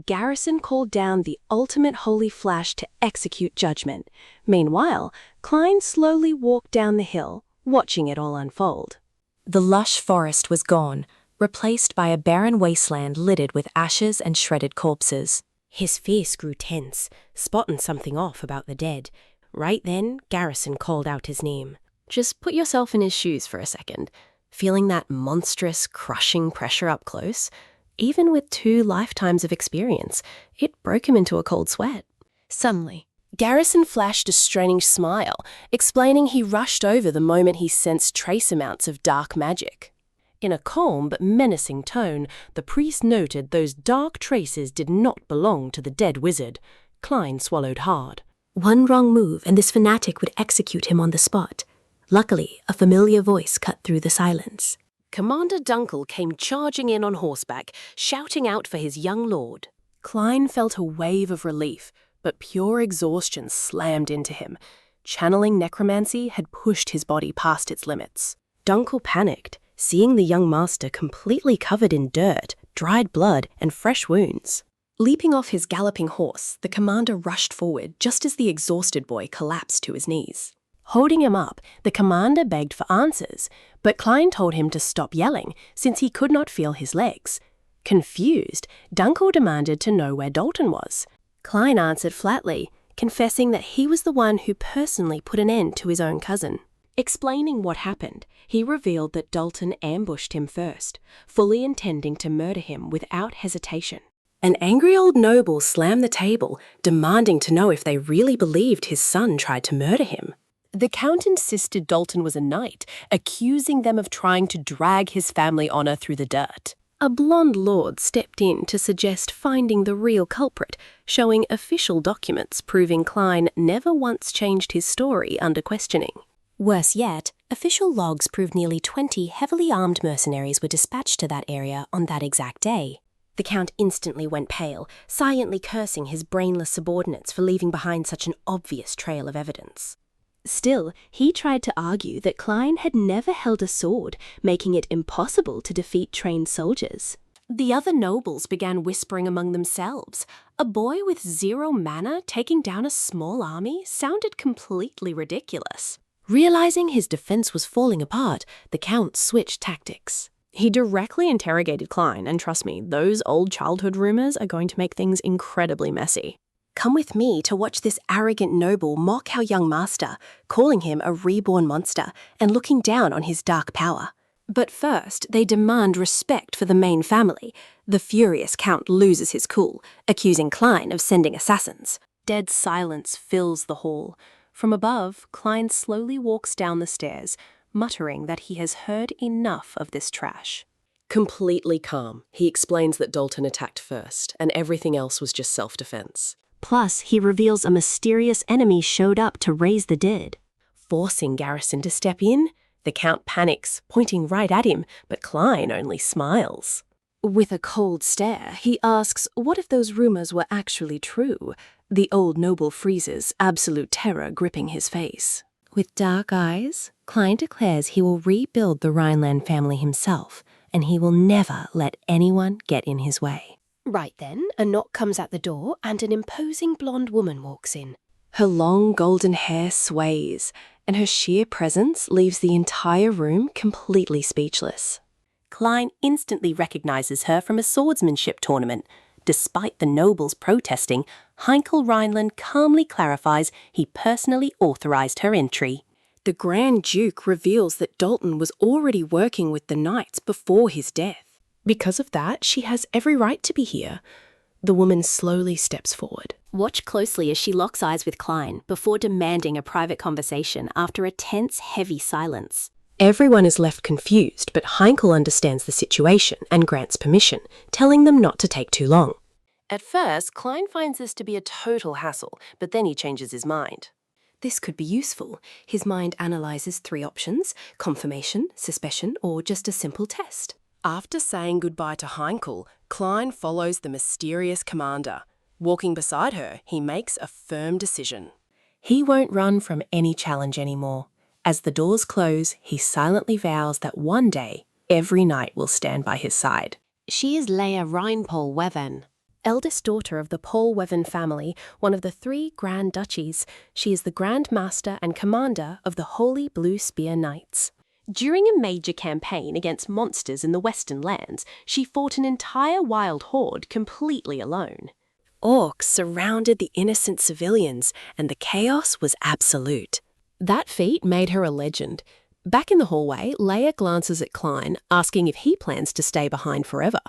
C: Garrison called down the ultimate holy flash to execute judgment. Meanwhile, Klein slowly walked down the hill, watching it all unfold. The lush forest was gone, replaced by a barren wasteland littered with ashes and shredded corpses. His face grew tense, spotting something off about the dead. Right then, Garrison called out his name. Just put yourself in his shoes for a second. Feeling that monstrous, crushing pressure up close? Even with 2 lifetimes of experience, it broke him into a cold sweat. Suddenly, Garrison flashed a strange smile, explaining he rushed over the moment he sensed trace amounts of dark magic. In a calm but menacing tone, the priest noted those dark traces did not belong to the dead wizard. Klein swallowed hard.
B: One wrong move and this fanatic would execute him on the spot. Luckily, a familiar voice cut through the silence.
C: Commander Dunkel came charging in on horseback, shouting out for his young lord. Klein felt a wave of relief, but pure exhaustion slammed into him. Channeling necromancy had pushed his body past its limits. Dunkel panicked, seeing the young master completely covered in dirt, dried blood, and fresh wounds. Leaping off his galloping horse, the commander rushed forward just as the exhausted boy collapsed to his knees. Holding him up, the commander begged for answers, but Klein told him to stop yelling since he could not feel his legs. Confused, Dunkel demanded to know where Dalton was. Klein answered flatly, confessing that he was the one who personally put an end to his own cousin. Explaining what happened, he revealed that Dalton ambushed him first, fully intending to murder him without hesitation. An angry old noble slammed the table, demanding to know if they really believed his son tried to murder him. The Count insisted Dalton was a knight, accusing them of trying to drag his family honor through the dirt. A blonde lord stepped in to suggest finding the real culprit, showing official documents proving Klein never once changed his story under questioning.
E: Worse yet, official logs proved nearly 20 heavily armed mercenaries were dispatched to that area on that exact day. The Count instantly went pale, silently cursing his brainless subordinates for leaving behind such an obvious trail of evidence.
D: Still, he tried to argue that Klein had never held a sword, making it impossible to defeat trained soldiers.
C: The other nobles began whispering among themselves. A boy with 0 mana taking down a small army sounded completely ridiculous.
B: Realizing his defense was falling apart, the Count switched tactics.
C: He directly interrogated Klein, and trust me, those old childhood rumors are going to make things incredibly messy. Come with me to watch this arrogant noble mock our young master, calling him a reborn monster and looking down on his dark power. But first, they demand respect for the main family. The furious Count loses his cool, accusing Klein of sending assassins. Dead silence fills the hall. From above, Klein slowly walks down the stairs, muttering that he has heard enough of this trash. Completely calm, he explains that Dalton attacked first, and everything else was just self-defense.
D: Plus, he reveals a mysterious enemy showed up to raise the dead.
C: Forcing Garrison to step in, the Count panics, pointing right at him, but Klein only smiles. With a cold stare, he asks what if those rumors were actually true. The old noble freezes, absolute terror gripping his face.
B: With dark eyes, Klein declares he will rebuild the Rhineland family himself, and he will never let anyone get in his way.
C: Right then, a knock comes at the door and an imposing blonde woman walks in. Her long golden hair sways, and her sheer presence leaves the entire room completely speechless. Klein instantly recognizes her from a swordsmanship tournament. Despite the nobles protesting, Heinkel Rhineland calmly clarifies he personally authorized her entry. The Grand Duke reveals that Dalton was already working with the knights before his death. Because of that, she has every right to be here. The woman slowly steps forward.
D: Watch closely as she locks eyes with Klein before demanding a private conversation after a tense, heavy silence.
B: Everyone is left confused, but Heinkel understands the situation and grants permission, telling them not to take too long.
C: At first, Klein finds this to be a total hassle, but then he changes his mind. This could be useful. His mind analyzes 3 options: confirmation, suspicion, or just a simple test. After saying goodbye to Heinkel, Klein follows the mysterious commander. Walking beside her, he makes a firm decision. He won't run from any challenge anymore. As the doors close, he silently vows that one day, every knight will stand by his side.
D: She is Leia Reinpol-Weven,
C: Eldest daughter of the Paul-Weven family, one of the 3 Grand Duchies. She is the Grand Master and Commander of the Holy Blue Spear Knights. During a major campaign against monsters in the Western lands, she fought an entire wild horde completely alone. Orcs surrounded the innocent civilians, and the chaos was absolute. That feat made her a legend. Back in the hallway, Leia glances at Klein, asking if he plans to stay behind forever.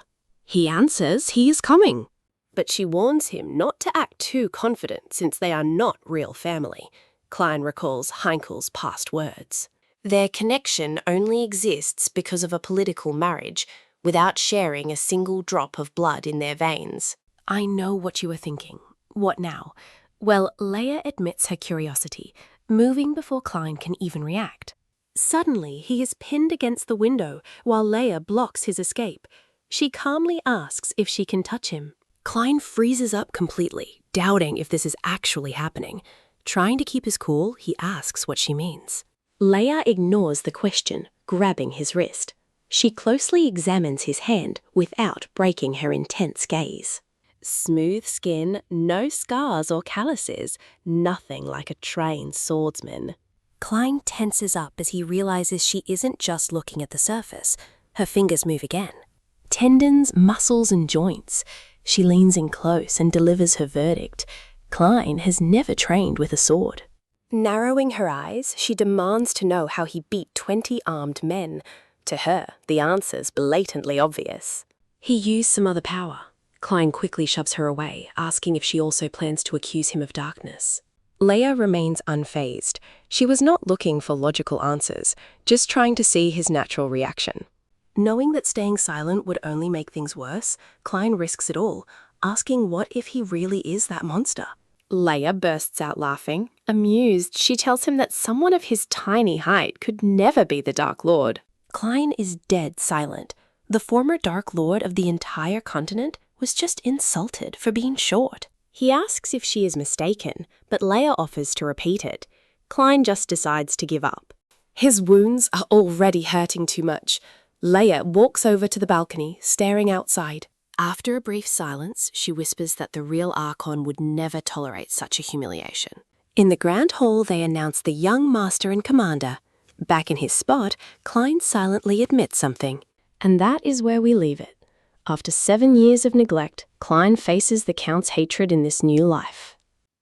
C: He answers he is coming. But she warns him not to act too confident since they are not real family. Klein recalls Heinkel's past words. Their connection only exists because of a political marriage, without sharing a single drop of blood in their veins. I know what you are thinking. What now? Well, Leia admits her curiosity, moving before Klein can even react. Suddenly, he is pinned against the window while Leia blocks his escape. She calmly asks if she can touch him. Klein freezes up completely, doubting if this is actually happening. Trying to keep his cool, he asks what she means. Leia ignores the question, grabbing his wrist. She closely examines his hand without breaking her intense gaze. Smooth skin, no scars or calluses, nothing like a trained swordsman. Klein tenses up as he realizes she isn't just looking at the surface. Her fingers move again. Tendons, muscles, and joints. She leans in close and delivers her verdict. Klein has never trained with a sword. Narrowing her eyes, she demands to know how he beat 20 armed men. To her, the answer's blatantly obvious.
G: He used some other power. Klein quickly shoves her away, asking if she also plans to accuse him of darkness.
B: Leia remains unfazed. She was not looking for logical answers, just trying to see his natural reaction. Knowing that staying silent would only make things worse, Klein risks it all, asking what if he really is that monster.
C: Leia bursts out laughing. Amused, she tells him that someone of his tiny height could never be the Dark Lord.
B: Klein is dead silent. The former Dark Lord of the entire continent was just insulted for being short.
C: He asks if she is mistaken, but Leia offers to repeat it. Klein just decides to give up. His wounds are already hurting too much. Leia walks over to the balcony, staring outside.
B: After a brief silence, she whispers that the real Archon would never tolerate such a humiliation. In the Grand Hall, they announce the young Master and Commander. Back in his spot, Klein silently admits something.
D: And that is where we leave it. After 7 years of neglect, Klein faces the Count's hatred in this new life.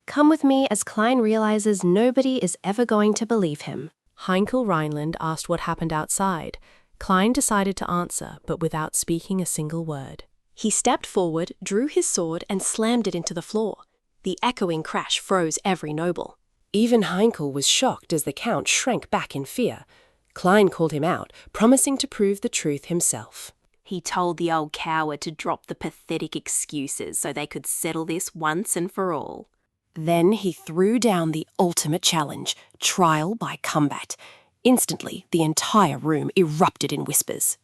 B: Come with me as Klein realizes nobody is ever going to believe him. Heinkel Rhineland asked what happened outside. Klein decided to answer, but without speaking a single word. He stepped forward, drew his sword, and slammed it into the floor. The echoing crash froze every noble. Even Heinkel was shocked as the Count shrank back in fear. Klein called him out, promising to prove the truth himself.
A: He told the old coward to drop the pathetic excuses so they could settle this once and for all.
B: Then he threw down the ultimate challenge, trial by combat. Instantly, the entire room erupted in whispers.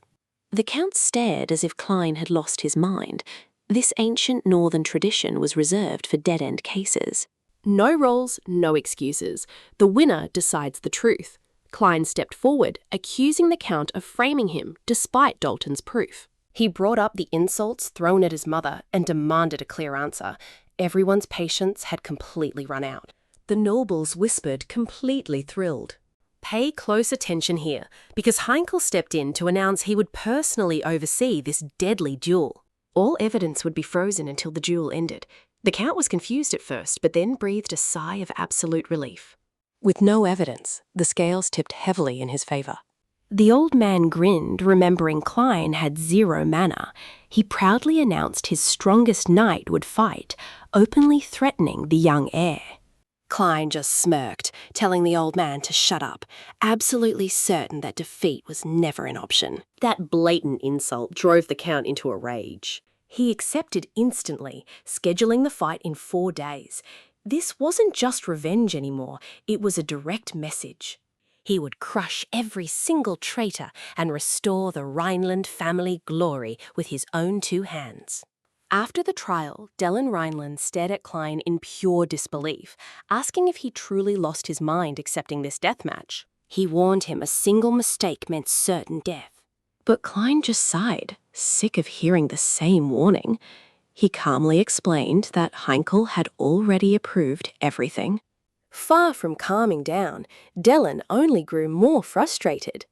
F: The Count stared as if Klein had lost his mind. This ancient northern tradition was reserved for dead-end cases.
C: No roles, no excuses. The winner decides the truth. Klein stepped forward, accusing the Count of framing him, despite Dalton's proof. He brought up the insults thrown at his mother and demanded a clear answer. Everyone's patience had completely run out.
B: The nobles whispered, completely thrilled. Pay close attention here, because Heinkel stepped in to announce he would personally oversee this deadly duel. All evidence would be frozen until the duel ended. The Count was confused at first, but then breathed a sigh of absolute relief. With no evidence, the scales tipped heavily in his favor. The old man grinned, remembering Klein had 0 mana. He proudly announced his strongest knight would fight, openly threatening the young heir. Klein just smirked, telling the old man to shut up, absolutely certain that defeat was never an option.
C: That blatant insult drove the Count into a rage.
B: He accepted instantly, scheduling the fight in 4 days. This wasn't just revenge anymore, it was a direct message. He would crush every single traitor and restore the Rhineland family glory with his own 2 hands. After the trial, Dellen Rhineland stared at Klein in pure disbelief, asking if he truly lost his mind accepting this death match. He warned him a single mistake meant certain death. But Klein just sighed, sick of hearing the same warning. He calmly explained that Heinkel had already approved everything. Far from calming down, Dellen only grew more frustrated.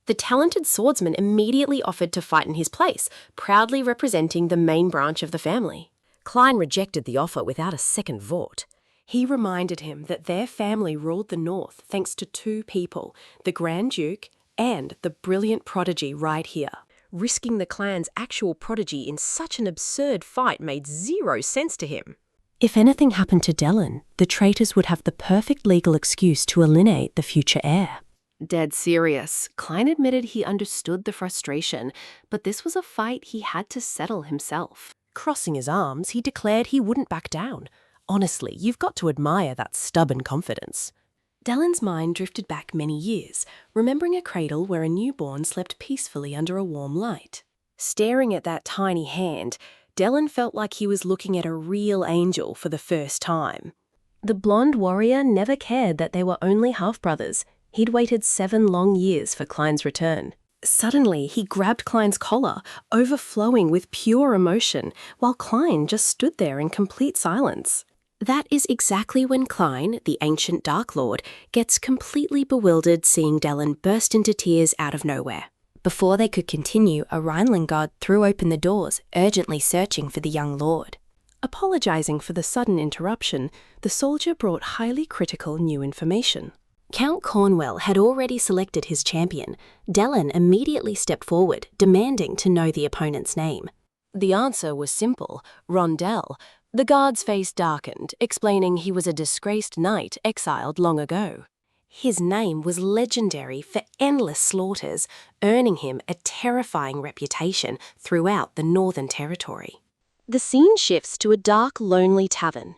B: The talented swordsman immediately offered to fight in his place, proudly representing the main branch of the family. Klein rejected the offer without a second thought. He reminded him that their family ruled the north thanks to 2 people, the Grand Duke and the brilliant prodigy right here. Risking the clan's actual prodigy in such an absurd fight made 0 sense to him. If anything happened to Dellen, the traitors would have the perfect legal excuse to eliminate the future heir. Dead serious, Klein admitted he understood the frustration, but this was a fight he had to settle himself. Crossing his arms, he declared he wouldn't back down. Honestly, you've got to admire that stubborn confidence. Dellen's mind drifted back many years, remembering a cradle where a newborn slept peacefully under a warm light. Staring at that tiny hand, Dellen felt like he was looking at a real angel for the first time. The blonde warrior never cared that they were only half-brothers. He'd waited 7 long years for Klein's return. Suddenly, he grabbed Klein's collar, overflowing with pure emotion, while Klein just stood there in complete silence. That is exactly when Klein, the ancient Dark Lord, gets completely bewildered seeing Dellen burst into tears out of nowhere. Before they could continue, a Rhineland guard threw open the doors, urgently searching for the young lord.
C: Apologizing for the sudden interruption, the soldier brought highly critical new information.
D: Count Cornwell had already selected his champion. Dellen immediately stepped forward, demanding to know the opponent's name.
C: The answer was simple: Rondel. The guard's face darkened, explaining he was a disgraced knight exiled long ago. His name was legendary for endless slaughters, earning him a terrifying reputation throughout the Northern Territory. The scene shifts to a dark, lonely tavern.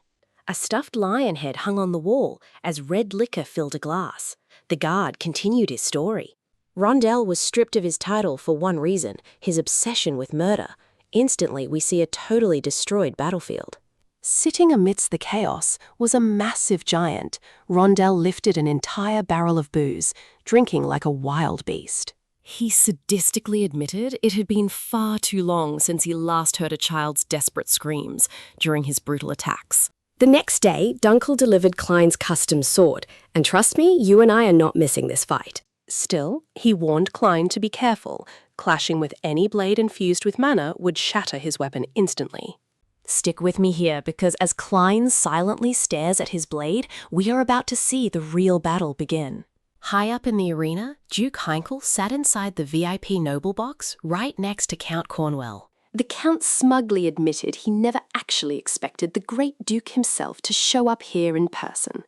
C: A stuffed lion head hung on the wall as red liquor filled a glass. The guard continued his story. Rondel was stripped of his title for one reason: his obsession with murder. Instantly, we see a totally destroyed battlefield. Sitting amidst the chaos was a massive giant. Rondel lifted an entire barrel of booze, drinking like a wild beast. He sadistically admitted it had been far too long since he last heard a child's desperate screams during his brutal attacks. The next day, Dunkel delivered Klein's custom sword, and trust me, you and I are not missing this fight. Still, he warned Klein to be careful. Clashing with any blade infused with mana would shatter his weapon instantly. Stick with me here, because as Klein silently stares at his blade, we are about to see the real battle begin. High up in the arena, Duke Heinkel sat inside the VIP noble box right next to Count Cornwell. The Count smugly admitted he never actually expected the great Duke himself to show up here in person.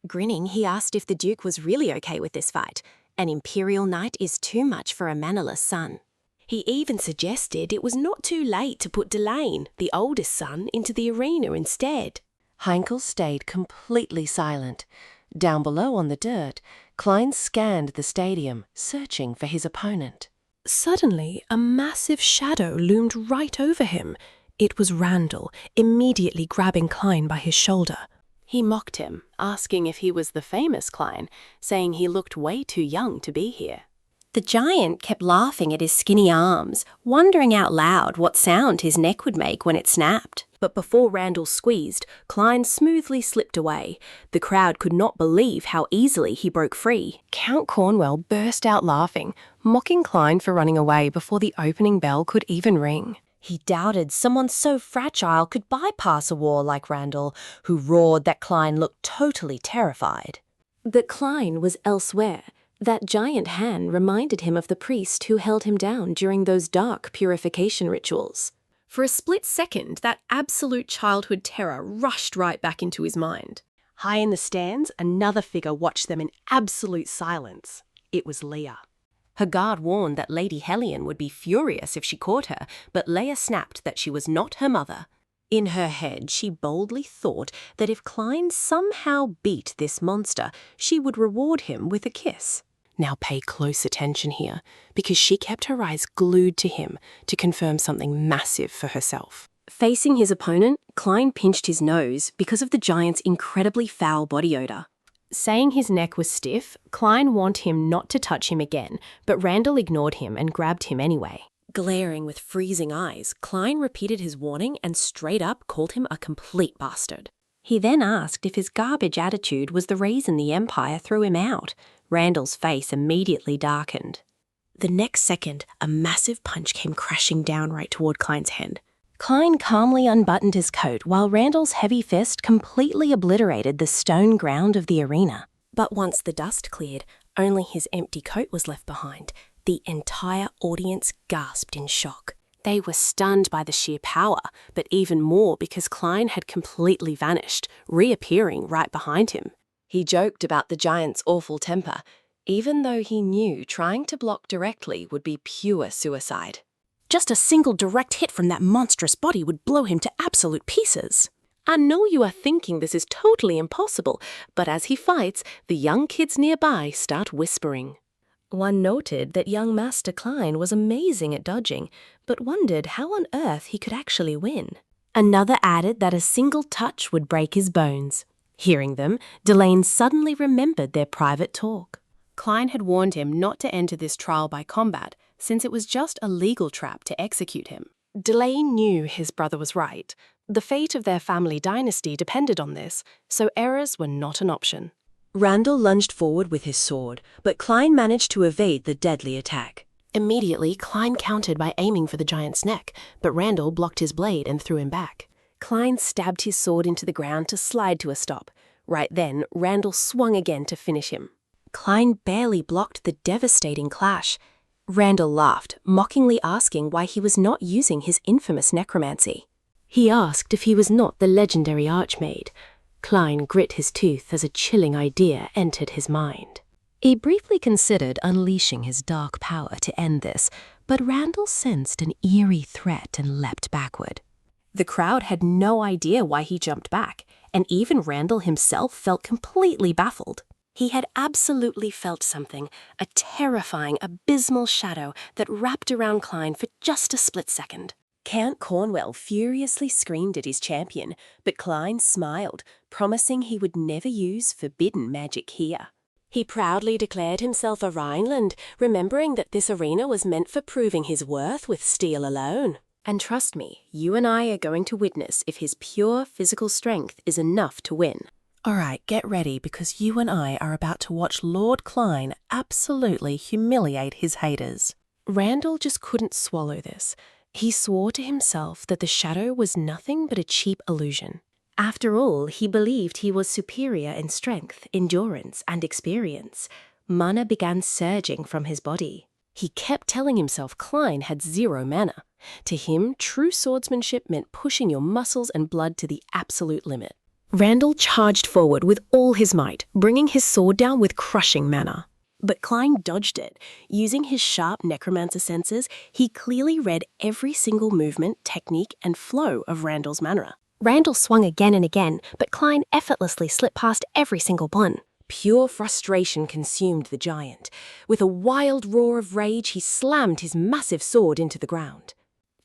C: Grinning, he asked if the Duke was really okay with this fight. An Imperial Knight is too much for a mannerless son. He even suggested it was not too late to put Delane, the oldest son, into the arena instead. Heinkel stayed completely silent. Down below on the dirt, Klein scanned the stadium, searching for his opponent. Suddenly, a massive shadow loomed right over him. It was Randall, immediately grabbing Klein by his shoulder. He mocked him, asking if he was the famous Klein, saying he looked way too young to be here. The giant kept laughing at his skinny arms, wondering out loud what sound his neck would make when it snapped. But before Randall squeezed, Klein smoothly slipped away. The crowd could not believe how easily he broke free. Count Cornwell burst out laughing, mocking Klein for running away before the opening bell could even ring. He doubted someone so fragile could bypass a war like Randall, who roared that Klein looked totally terrified.
D: But Klein was elsewhere. That giant hand reminded him of the priest who held him down during those dark purification rituals.
C: For a split second, that absolute childhood terror rushed right back into his mind. High in the stands, another figure watched them in absolute silence. It was Leah. Her guard warned that Lady Hellion would be furious if she caught her, but Leah snapped that she was not her mother. In her head, she boldly thought that if Klein somehow beat this monster, she would reward him with a kiss. Now pay close attention here, because she kept her eyes glued to him to confirm something massive for herself. Facing his opponent, Klein pinched his nose because of the giant's incredibly foul body odor. Saying his neck was stiff, Klein warned him not to touch him again, but Randall ignored him and grabbed him anyway. Glaring with freezing eyes, Klein repeated his warning and straight up called him a complete bastard. He then asked if his garbage attitude was the reason the Empire threw him out. Randall's face immediately darkened. The next second, a massive punch came crashing down right toward Klein's head. Klein calmly unbuttoned his coat while Randall's heavy fist completely obliterated the stone ground of the arena. But once the dust cleared, only his empty coat was left behind. The entire audience gasped in shock. They were stunned by the sheer power, but even more because Klein had completely vanished, reappearing right behind him. He joked about the giant's awful temper, even though he knew trying to block directly would be pure suicide. Just a single direct hit from that monstrous body would blow him to absolute pieces. I know you are thinking this is totally impossible, but as he fights, the young kids nearby start whispering. One noted that young Master Klein was amazing at dodging, but wondered how on earth he could actually win. Another added that a single touch would break his bones. Hearing them, Delane suddenly remembered their private talk. Klein had warned him not to enter this trial by combat, since it was just a legal trap to execute him. Delane knew his brother was right. The fate of their family dynasty depended on this, so errors were not an option.
H: Randall lunged forward with his sword, but Klein managed to evade the deadly attack.
C: Immediately, Klein countered by aiming for the giant's neck, but Randall blocked his blade and threw him back. Klein stabbed his sword into the ground to slide to a stop. Right then, Randall swung again to finish him. Klein barely blocked the devastating clash. Randall laughed, mockingly asking why he was not using his infamous necromancy. He asked if he was not the legendary Archmaid. Klein grit his teeth as a chilling idea entered his mind. He briefly considered unleashing his dark power to end this, but Randall sensed an eerie threat and leapt backward. The crowd had no idea why he jumped back, and even Randall himself felt completely baffled. He had absolutely felt something, a terrifying, abysmal shadow that wrapped around Klein for just a split second. Count Cornwell furiously screamed at his champion, but Klein smiled, promising he would never use forbidden magic here. He proudly declared himself a Rhineland, remembering that this arena was meant for proving his worth with steel alone. And trust me, you and I are going to witness if his pure physical strength is enough to win.
I: All right, get ready, because you and I are about to watch Lord Klein absolutely humiliate his haters.
C: Randall just couldn't swallow this. He swore to himself that the shadow was nothing but a cheap illusion. After all, he believed he was superior in strength, endurance, and experience. Mana began surging from his body. He kept telling himself Klein had 0 mana. To him, true swordsmanship meant pushing your muscles and blood to the absolute limit. Randall charged forward with all his might, bringing his sword down with crushing mana. But Klein dodged it. Using his sharp necromancer senses, he clearly read every single movement, technique, and flow of Randall's mana.
E: Randall swung again and again, but Klein effortlessly slipped past every single one.
C: Pure frustration consumed the giant. With a wild roar of rage, he slammed his massive sword into the ground.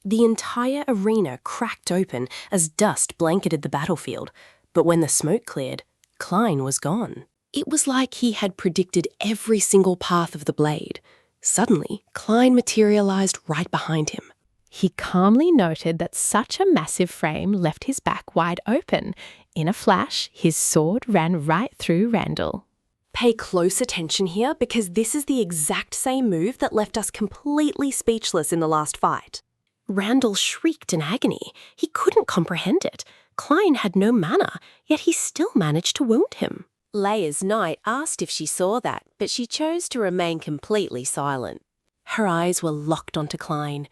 C: The entire arena cracked open as dust blanketed the battlefield. But when the smoke cleared, Klein was gone. It was like he had predicted every single path of the blade. Suddenly, Klein materialized right behind him.
B: He calmly noted that such a massive frame left his back wide open. In a flash, his sword ran right through Randall.
C: Pay close attention here, because this is the exact same move that left us completely speechless in the last fight. Randall shrieked in agony. He couldn't comprehend it. Klein had no mana, yet he still managed to wound him. Leia's knight asked if she saw that, but she chose to remain completely silent. Her eyes were locked onto Klein.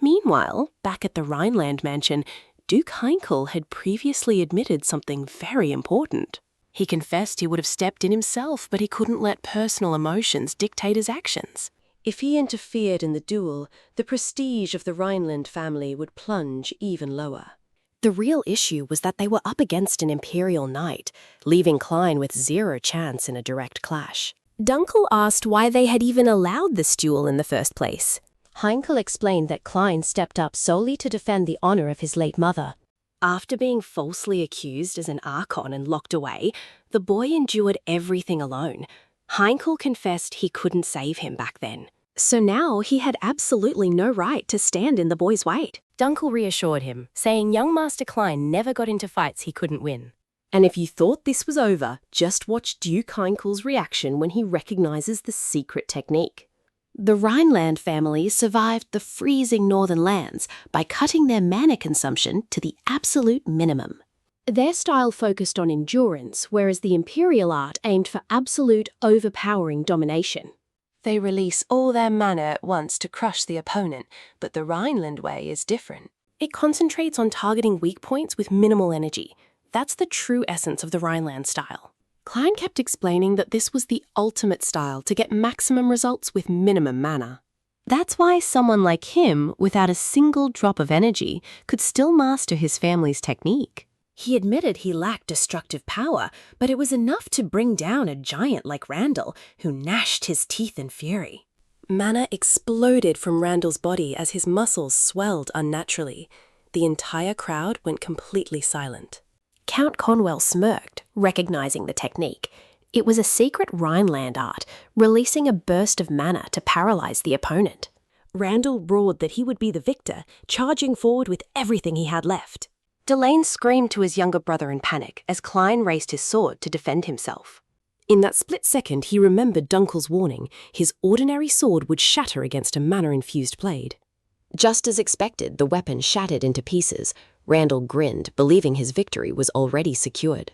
C: Meanwhile, back at the Rhineland mansion, Duke Heinkel had previously admitted something very important. He confessed he would have stepped in himself, but he couldn't let personal emotions dictate his actions. If he interfered in the duel, the prestige of the Rhineland family would plunge even lower. The real issue was that they were up against an Imperial knight, leaving Klein with 0 chance in a direct clash. Dunkel asked why they had even allowed this duel in the first place. Heinkel explained that Klein stepped up solely to defend the honor of his late mother. After being falsely accused as an Archon and locked away, the boy endured everything alone. Heinkel confessed he couldn't save him back then. So now he had absolutely no right to stand in the boy's way. Dunkel reassured him, saying young Master Klein never got into fights he couldn't win. And if you thought this was over, just watch Duke Heinkel's reaction when he recognizes the secret technique. The Rhineland family survived the freezing northern lands by cutting their mana consumption to the absolute minimum. Their style focused on endurance, whereas the Imperial art aimed for absolute, overpowering domination. They release all their mana at once to crush the opponent, but the Rhineland way is different. It concentrates on targeting weak points with minimal energy. That's the true essence of the Rhineland style. Klein kept explaining that this was the ultimate style to get maximum results with minimum mana. That's why someone like him, without a single drop of energy, could still master his family's technique. He admitted he lacked destructive power, but it was enough to bring down a giant like Randall, who gnashed his teeth in fury. Mana exploded from Randall's body as his muscles swelled unnaturally. The entire crowd went completely silent. Count Cornwell smirked, recognizing the technique. It was a secret Rhineland art, releasing a burst of mana to paralyze the opponent. Randall roared that he would be the victor, charging forward with everything he had left. Delane screamed to his younger brother in panic as Klein raised his sword to defend himself. In that split second, he remembered Dunkel's warning. His ordinary sword would shatter against a mana-infused blade. Just as expected, the weapon shattered into pieces.
G: Randall grinned, believing his victory was already secured.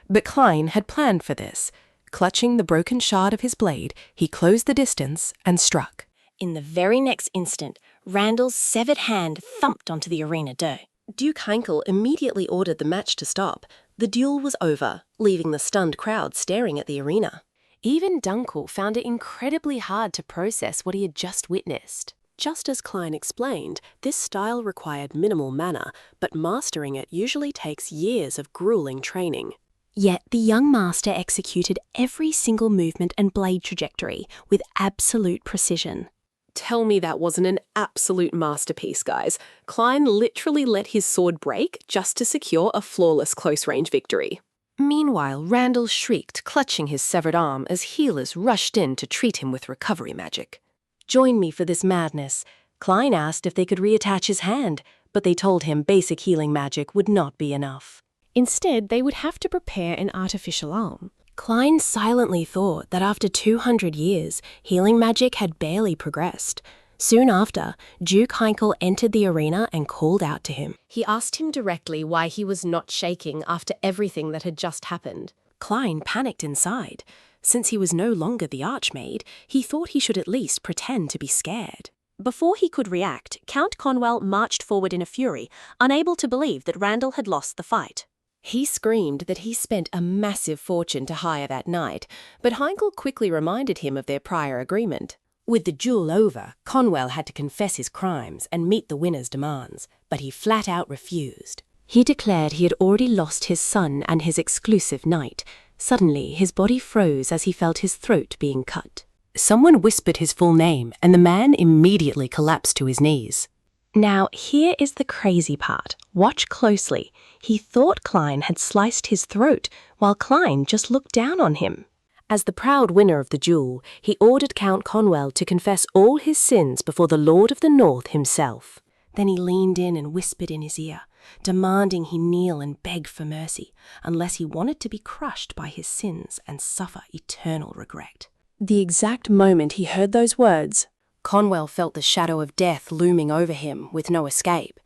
C: But Klein had planned for this. Clutching the broken shard of his blade, he closed the distance and struck.
E: In the very next instant, Randall's severed hand thumped onto the arena dirt.
B: Duke Heinkel immediately ordered the match to stop. The duel was over, leaving the stunned crowd staring at the arena. Even Dunkel found it incredibly hard to process what he had just witnessed. Just as Klein explained, this style required minimal mana, but mastering it usually takes years of grueling training.
E: Yet the young master executed every single movement and blade trajectory with absolute precision.
B: Tell me that wasn't an absolute masterpiece, guys. Klein literally let his sword break just to secure a flawless close-range victory. Meanwhile, Randall shrieked, clutching his severed arm as healers rushed in to treat him with recovery magic.
H: Join me for this madness. Klein asked if they could reattach his hand, but they told him basic healing magic would not be enough.
C: Instead, they would have to prepare an artificial arm.
E: Klein silently thought that after 200 years, healing magic had barely progressed. Soon after, Duke Heinkel entered the arena and called out to him.
B: He asked him directly why he was not shaking after everything that had just happened.
H: Klein panicked inside. Since he was no longer the Archmaid, he thought he should at least pretend to be scared.
A: Before he could react, Count Conwell marched forward in a fury, unable to believe that Randall had lost the fight.
H: He screamed that he spent a massive fortune to hire that night, but Heinkel quickly reminded him of their prior agreement. With the duel over, Conwell had to confess his crimes and meet the winner's demands, but he flat out refused.
A: He declared he had already lost his son and his exclusive knight. Suddenly, his body froze as he felt his throat being cut.
H: Someone whispered his full name, and the man immediately collapsed to his knees.
A: Now, here is the crazy part. Watch closely. He thought Klein had sliced his throat, while Klein just looked down on him.
H: As the proud winner of the duel, he ordered Count Conwell to confess all his sins before the Lord of the North himself. Then he leaned in and whispered in his ear, demanding he kneel and beg for mercy, unless he wanted to be crushed by his sins and suffer eternal regret. The exact moment he heard those words, Conwell felt the shadow of death looming over him with no escape,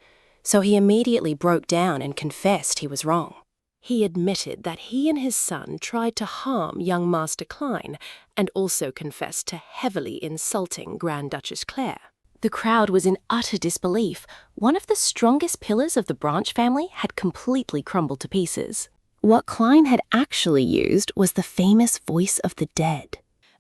H: so he immediately broke down and confessed he was wrong. He admitted that he and his son tried to harm young Master Klein and also confessed to heavily insulting Grand Duchess Claire.
A: The crowd was in utter disbelief. One of the strongest pillars of the Branch family had completely crumbled to pieces. What Klein had actually used was the famous voice of the dead,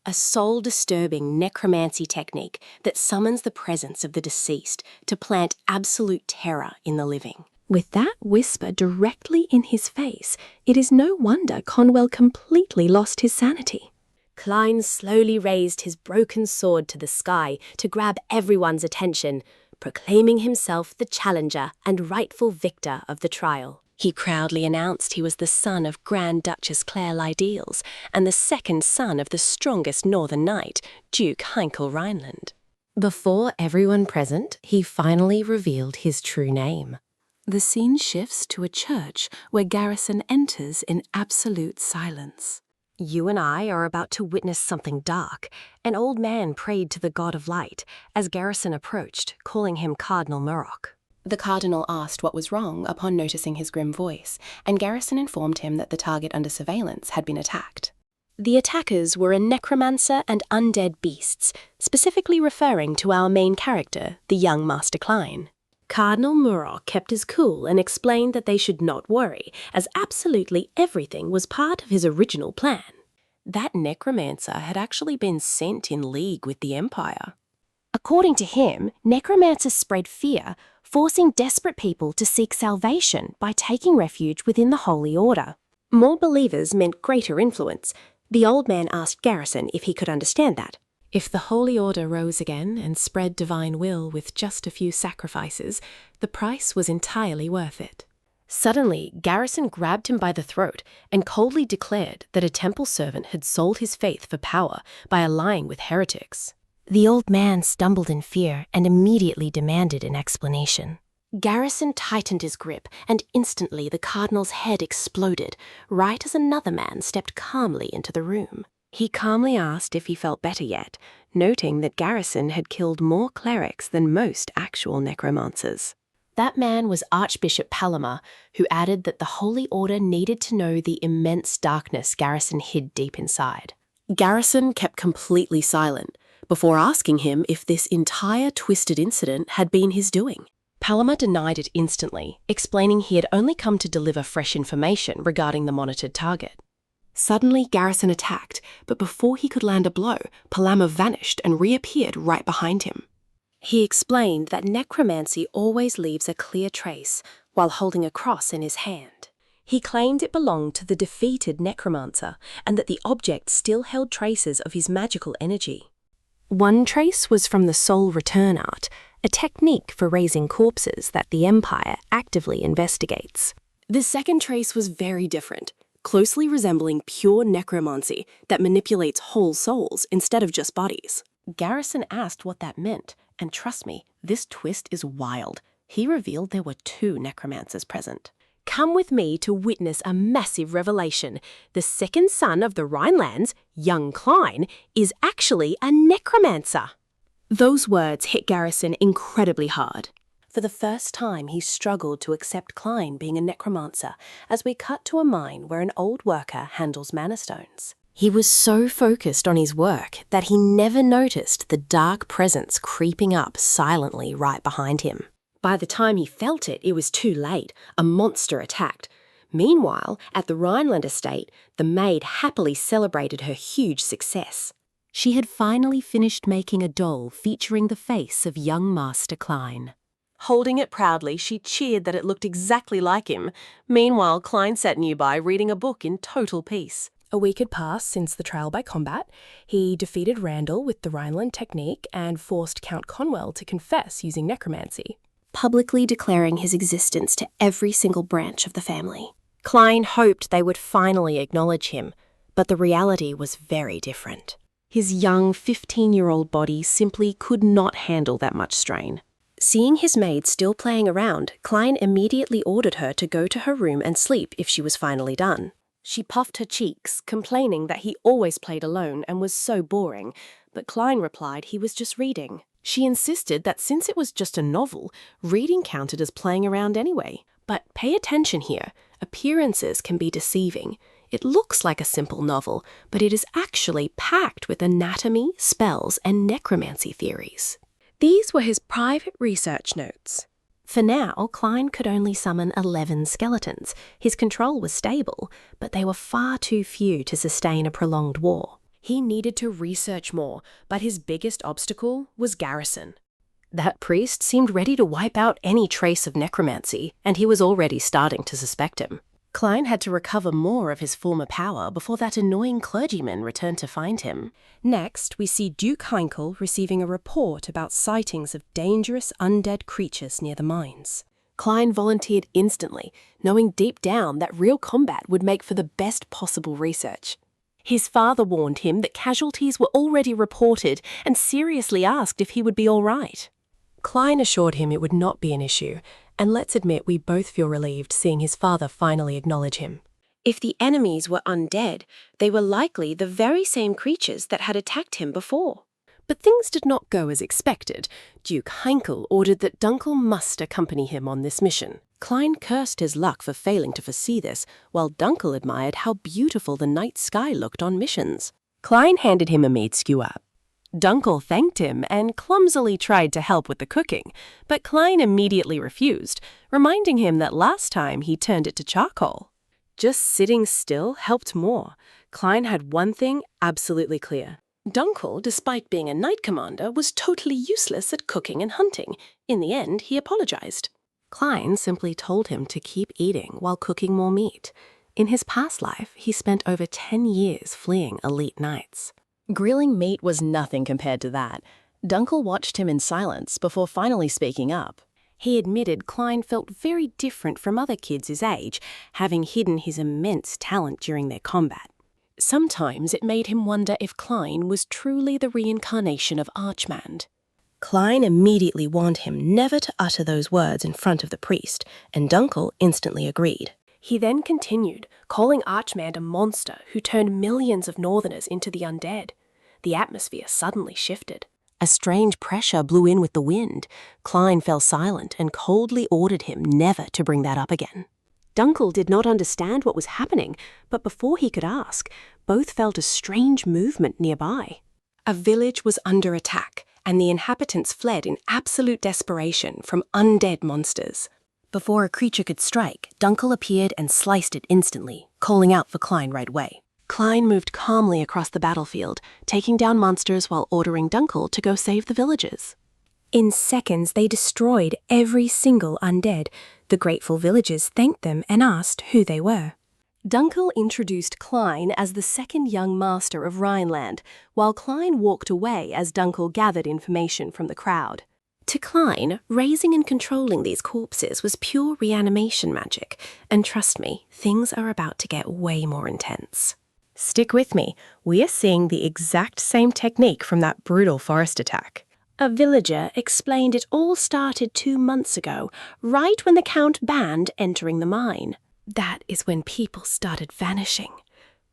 E: A soul-disturbing necromancy technique that summons the presence of the deceased to plant absolute terror in the living.
A: With that whisper directly in his face, it is no wonder Conwell completely lost his sanity.
E: Klein slowly raised his broken sword to the sky to grab everyone's attention, proclaiming himself the challenger and rightful victor of the trial.
A: He proudly announced he was the son of Grand Duchess Claire Lydeals and the second son of the strongest northern knight, Duke Heinkel Rhineland.
B: Before everyone present, he finally revealed his true name.
H: The scene shifts to a church where Garrison enters in absolute silence.
A: You and I are about to witness something dark. An old man prayed to the god of light as Garrison approached, calling him Cardinal Murrock.
H: The cardinal asked what was wrong upon noticing his grim voice, and Garrison informed him that the target under surveillance had been attacked.
A: The attackers were a necromancer and undead beasts, specifically referring to our main character, the young Master Klein. Cardinal Murrock kept his cool and explained that they should not worry, as absolutely everything was part of his original plan.
H: That necromancer had actually been sent in league with the Empire.
A: According to him, necromancers spread fear, forcing desperate people to seek salvation by taking refuge within the Holy Order. More believers meant greater influence. The old man asked Garrison if he could understand that.
C: If the Holy Order rose again and spread divine will with just a few sacrifices, the price was entirely worth it.
B: Suddenly, Garrison grabbed him by the throat and coldly declared that a temple servant had sold his faith for power by allying with heretics.
E: The old man stumbled in fear and immediately demanded an explanation.
A: Garrison tightened his grip, and instantly the cardinal's head exploded, right as another man stepped calmly into the room.
H: He calmly asked if he felt better yet, noting that Garrison had killed more clerics than most actual necromancers. That man was Archbishop Palomar, who added that the Holy Order needed to know the immense darkness Garrison hid deep inside.
C: Garrison kept completely silent before asking him if this entire twisted incident had been his doing.
H: Palomar denied it instantly, explaining he had only come to deliver fresh information regarding the monitored target. Suddenly, Garrison attacked, but before he could land a blow, Palomar vanished and reappeared right behind him.
A: He explained that necromancy always leaves a clear trace while holding a cross in his hand.
B: He claimed it belonged to the defeated necromancer and that the object still held traces of his magical energy.
E: One trace was from the soul return art, a technique for raising corpses that the Empire actively investigates.
C: The second trace was very different, closely resembling pure necromancy that manipulates whole souls instead of just bodies.
H: Garrison asked what that meant, and trust me, this twist is wild. He revealed there were 2 necromancers present.
B: Come with me to witness a massive revelation. The second son of the Rhinelands, young Klein, is actually a necromancer.
H: Those words hit Garrison incredibly hard. For the first time, he struggled to accept Klein being a necromancer as we cut to a mine where an old worker handles mana stones.
E: He was so focused on his work that he never noticed the dark presence creeping up silently right behind him.
C: By the time he felt it, it was too late. A monster attacked. Meanwhile, at the Rhineland estate, the maid happily celebrated her huge success.
E: She had finally finished making a doll featuring the face of young Master Klein.
H: Holding it proudly, she cheered that it looked exactly like him. Meanwhile, Klein sat nearby reading a book in total peace.
J: A week had passed since the trial by combat. He defeated Randall with the Rhineland technique and forced Count Conwell to confess using necromancy,
A: Publicly declaring his existence to every single branch of the family.
E: Klein hoped they would finally acknowledge him, but the reality was very different.
H: His young 15-year-old body simply could not handle that much strain.
A: Seeing his maid still playing around, Klein immediately ordered her to go to her room and sleep if she was finally done.
H: She puffed her cheeks, complaining that he always played alone and was so boring, but Klein replied he was just reading. She insisted that since it was just a novel, reading counted as playing around anyway. But pay attention here. Appearances can be deceiving. It looks like a simple novel, but it is actually packed with anatomy, spells, and necromancy theories. These were his private research notes.
E: For now, Klein could only summon 11 skeletons. His control was stable, but they were far too few to sustain a prolonged war.
H: He needed to research more, but his biggest obstacle was Garrison.
B: That priest seemed ready to wipe out any trace of necromancy, and he was already starting to suspect him.
H: Klein had to recover more of his former power before that annoying clergyman returned to find him. Next, we see Duke Heinkel receiving a report about sightings of dangerous undead creatures near the mines. Klein volunteered instantly, knowing deep down that real combat would make for the best possible research. His father warned him that casualties were already reported and seriously asked if he would be all right. Klein assured him it would not be an issue, and let's admit we both feel relieved seeing his father finally acknowledge him.
A: If the enemies were undead, they were likely the very same creatures that had attacked him before.
H: But things did not go as expected. Duke Heinkel ordered that Dunkel must accompany him on this mission. Klein cursed his luck for failing to foresee this, while Dunkel admired how beautiful the night sky looked on missions. Klein handed him a meat skewer. Dunkel thanked him and clumsily tried to help with the cooking, but Klein immediately refused, reminding him that last time he turned it to charcoal. Just sitting still helped more. Klein had one thing absolutely clear. Dunkel, despite being a knight commander, was totally useless at cooking and hunting. In the end, he apologized. Klein simply told him to keep eating while cooking more meat. In his past life, he spent over 10 years fleeing elite knights. Grilling meat was nothing compared to that. Dunkel watched him in silence before finally speaking up. He admitted Klein felt very different from other kids his age, having hidden his immense talent during their combat. Sometimes it made him wonder if Klein was truly the reincarnation of Archmand. Klein immediately warned him never to utter those words in front of the priest, and Dunkel instantly agreed. He then continued, calling Archmand a monster who turned millions of northerners into the undead. The atmosphere suddenly shifted. A strange pressure blew in with the wind. Klein fell silent and coldly ordered him never to bring that up again. Dunkel did not understand what was happening, but before he could ask, both felt a strange movement nearby.
C: A village was under attack, and the inhabitants fled in absolute desperation from undead monsters.
H: Before a creature could strike, Dunkel appeared and sliced it instantly, calling out for Klein right away. Klein moved calmly across the battlefield, taking down monsters while ordering Dunkel to go save the villages.
A: In seconds, they destroyed every single undead. The grateful villagers thanked them and asked who they were.
H: Dunkel introduced Klein as the second young master of Rhineland, while Klein walked away as Dunkel gathered information from the crowd. To Klein, raising and controlling these corpses was pure reanimation magic, and trust me, things are about to get way more intense.
C: Stick with me, we are seeing the exact same technique from that brutal forest attack.
A: A villager explained it all started 2 months ago, right when the Count banned entering the mine.
C: That is when people started vanishing.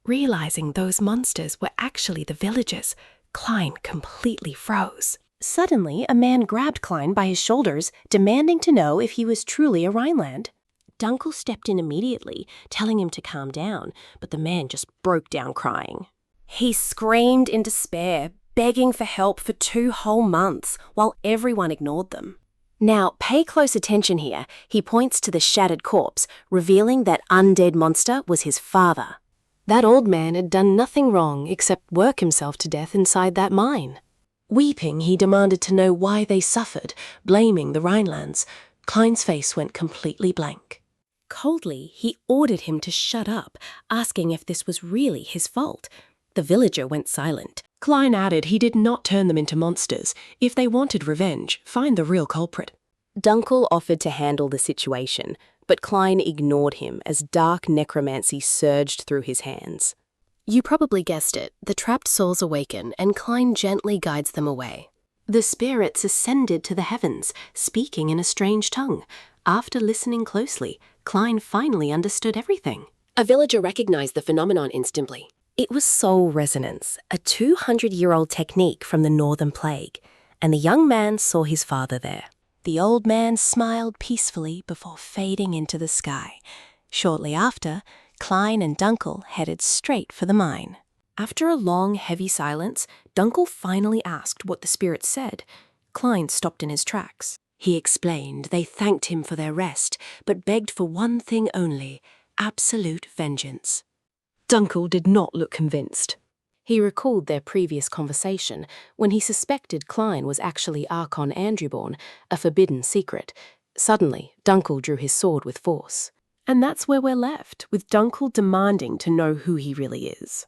C: Realizing those monsters were actually the villagers, Klein completely froze.
H: Suddenly, a man grabbed Klein by his shoulders, demanding to know if he was truly a Rhineland. Dunkel stepped in immediately, telling him to calm down, but the man just broke down crying.
C: He screamed in despair, begging for help for 2 whole months, while everyone ignored them.
H: Now, pay close attention here. He points to the shattered corpse, revealing that undead monster was his father. That old man had done nothing wrong except work himself to death inside that mine. Weeping, he demanded to know why they suffered, blaming the Rhinelands. Klein's face went completely blank.
C: Coldly, he ordered him to shut up, asking if this was really his fault. The villager went silent.
H: Klein added he did not turn them into monsters. If they wanted revenge, find the real culprit.
G: Dunkel offered to handle the situation, but Klein ignored him as dark necromancy surged through his hands.
H: You probably guessed it. The trapped souls awaken, and Klein gently guides them away. The spirits ascended to the heavens, speaking in a strange tongue. After listening closely, Klein finally understood everything.
C: A villager recognized the phenomenon instantly.
H: It was soul resonance, a 200-year-old technique from the Northern Plague, and the young man saw his father there. The old man smiled peacefully before fading into the sky. Shortly after, Klein and Dunkel headed straight for the mine.
C: After a long, heavy silence, Dunkel finally asked what the spirits said. Klein stopped in his tracks.
H: He explained they thanked him for their rest, but begged for one thing only, absolute vengeance. Dunkel did not look convinced. He recalled their previous conversation when he suspected Klein was actually Archon Andrewborn, a forbidden secret. Suddenly, Dunkel drew his sword with force.
C: And that's where we're left, with Dunkel demanding to know who he really is.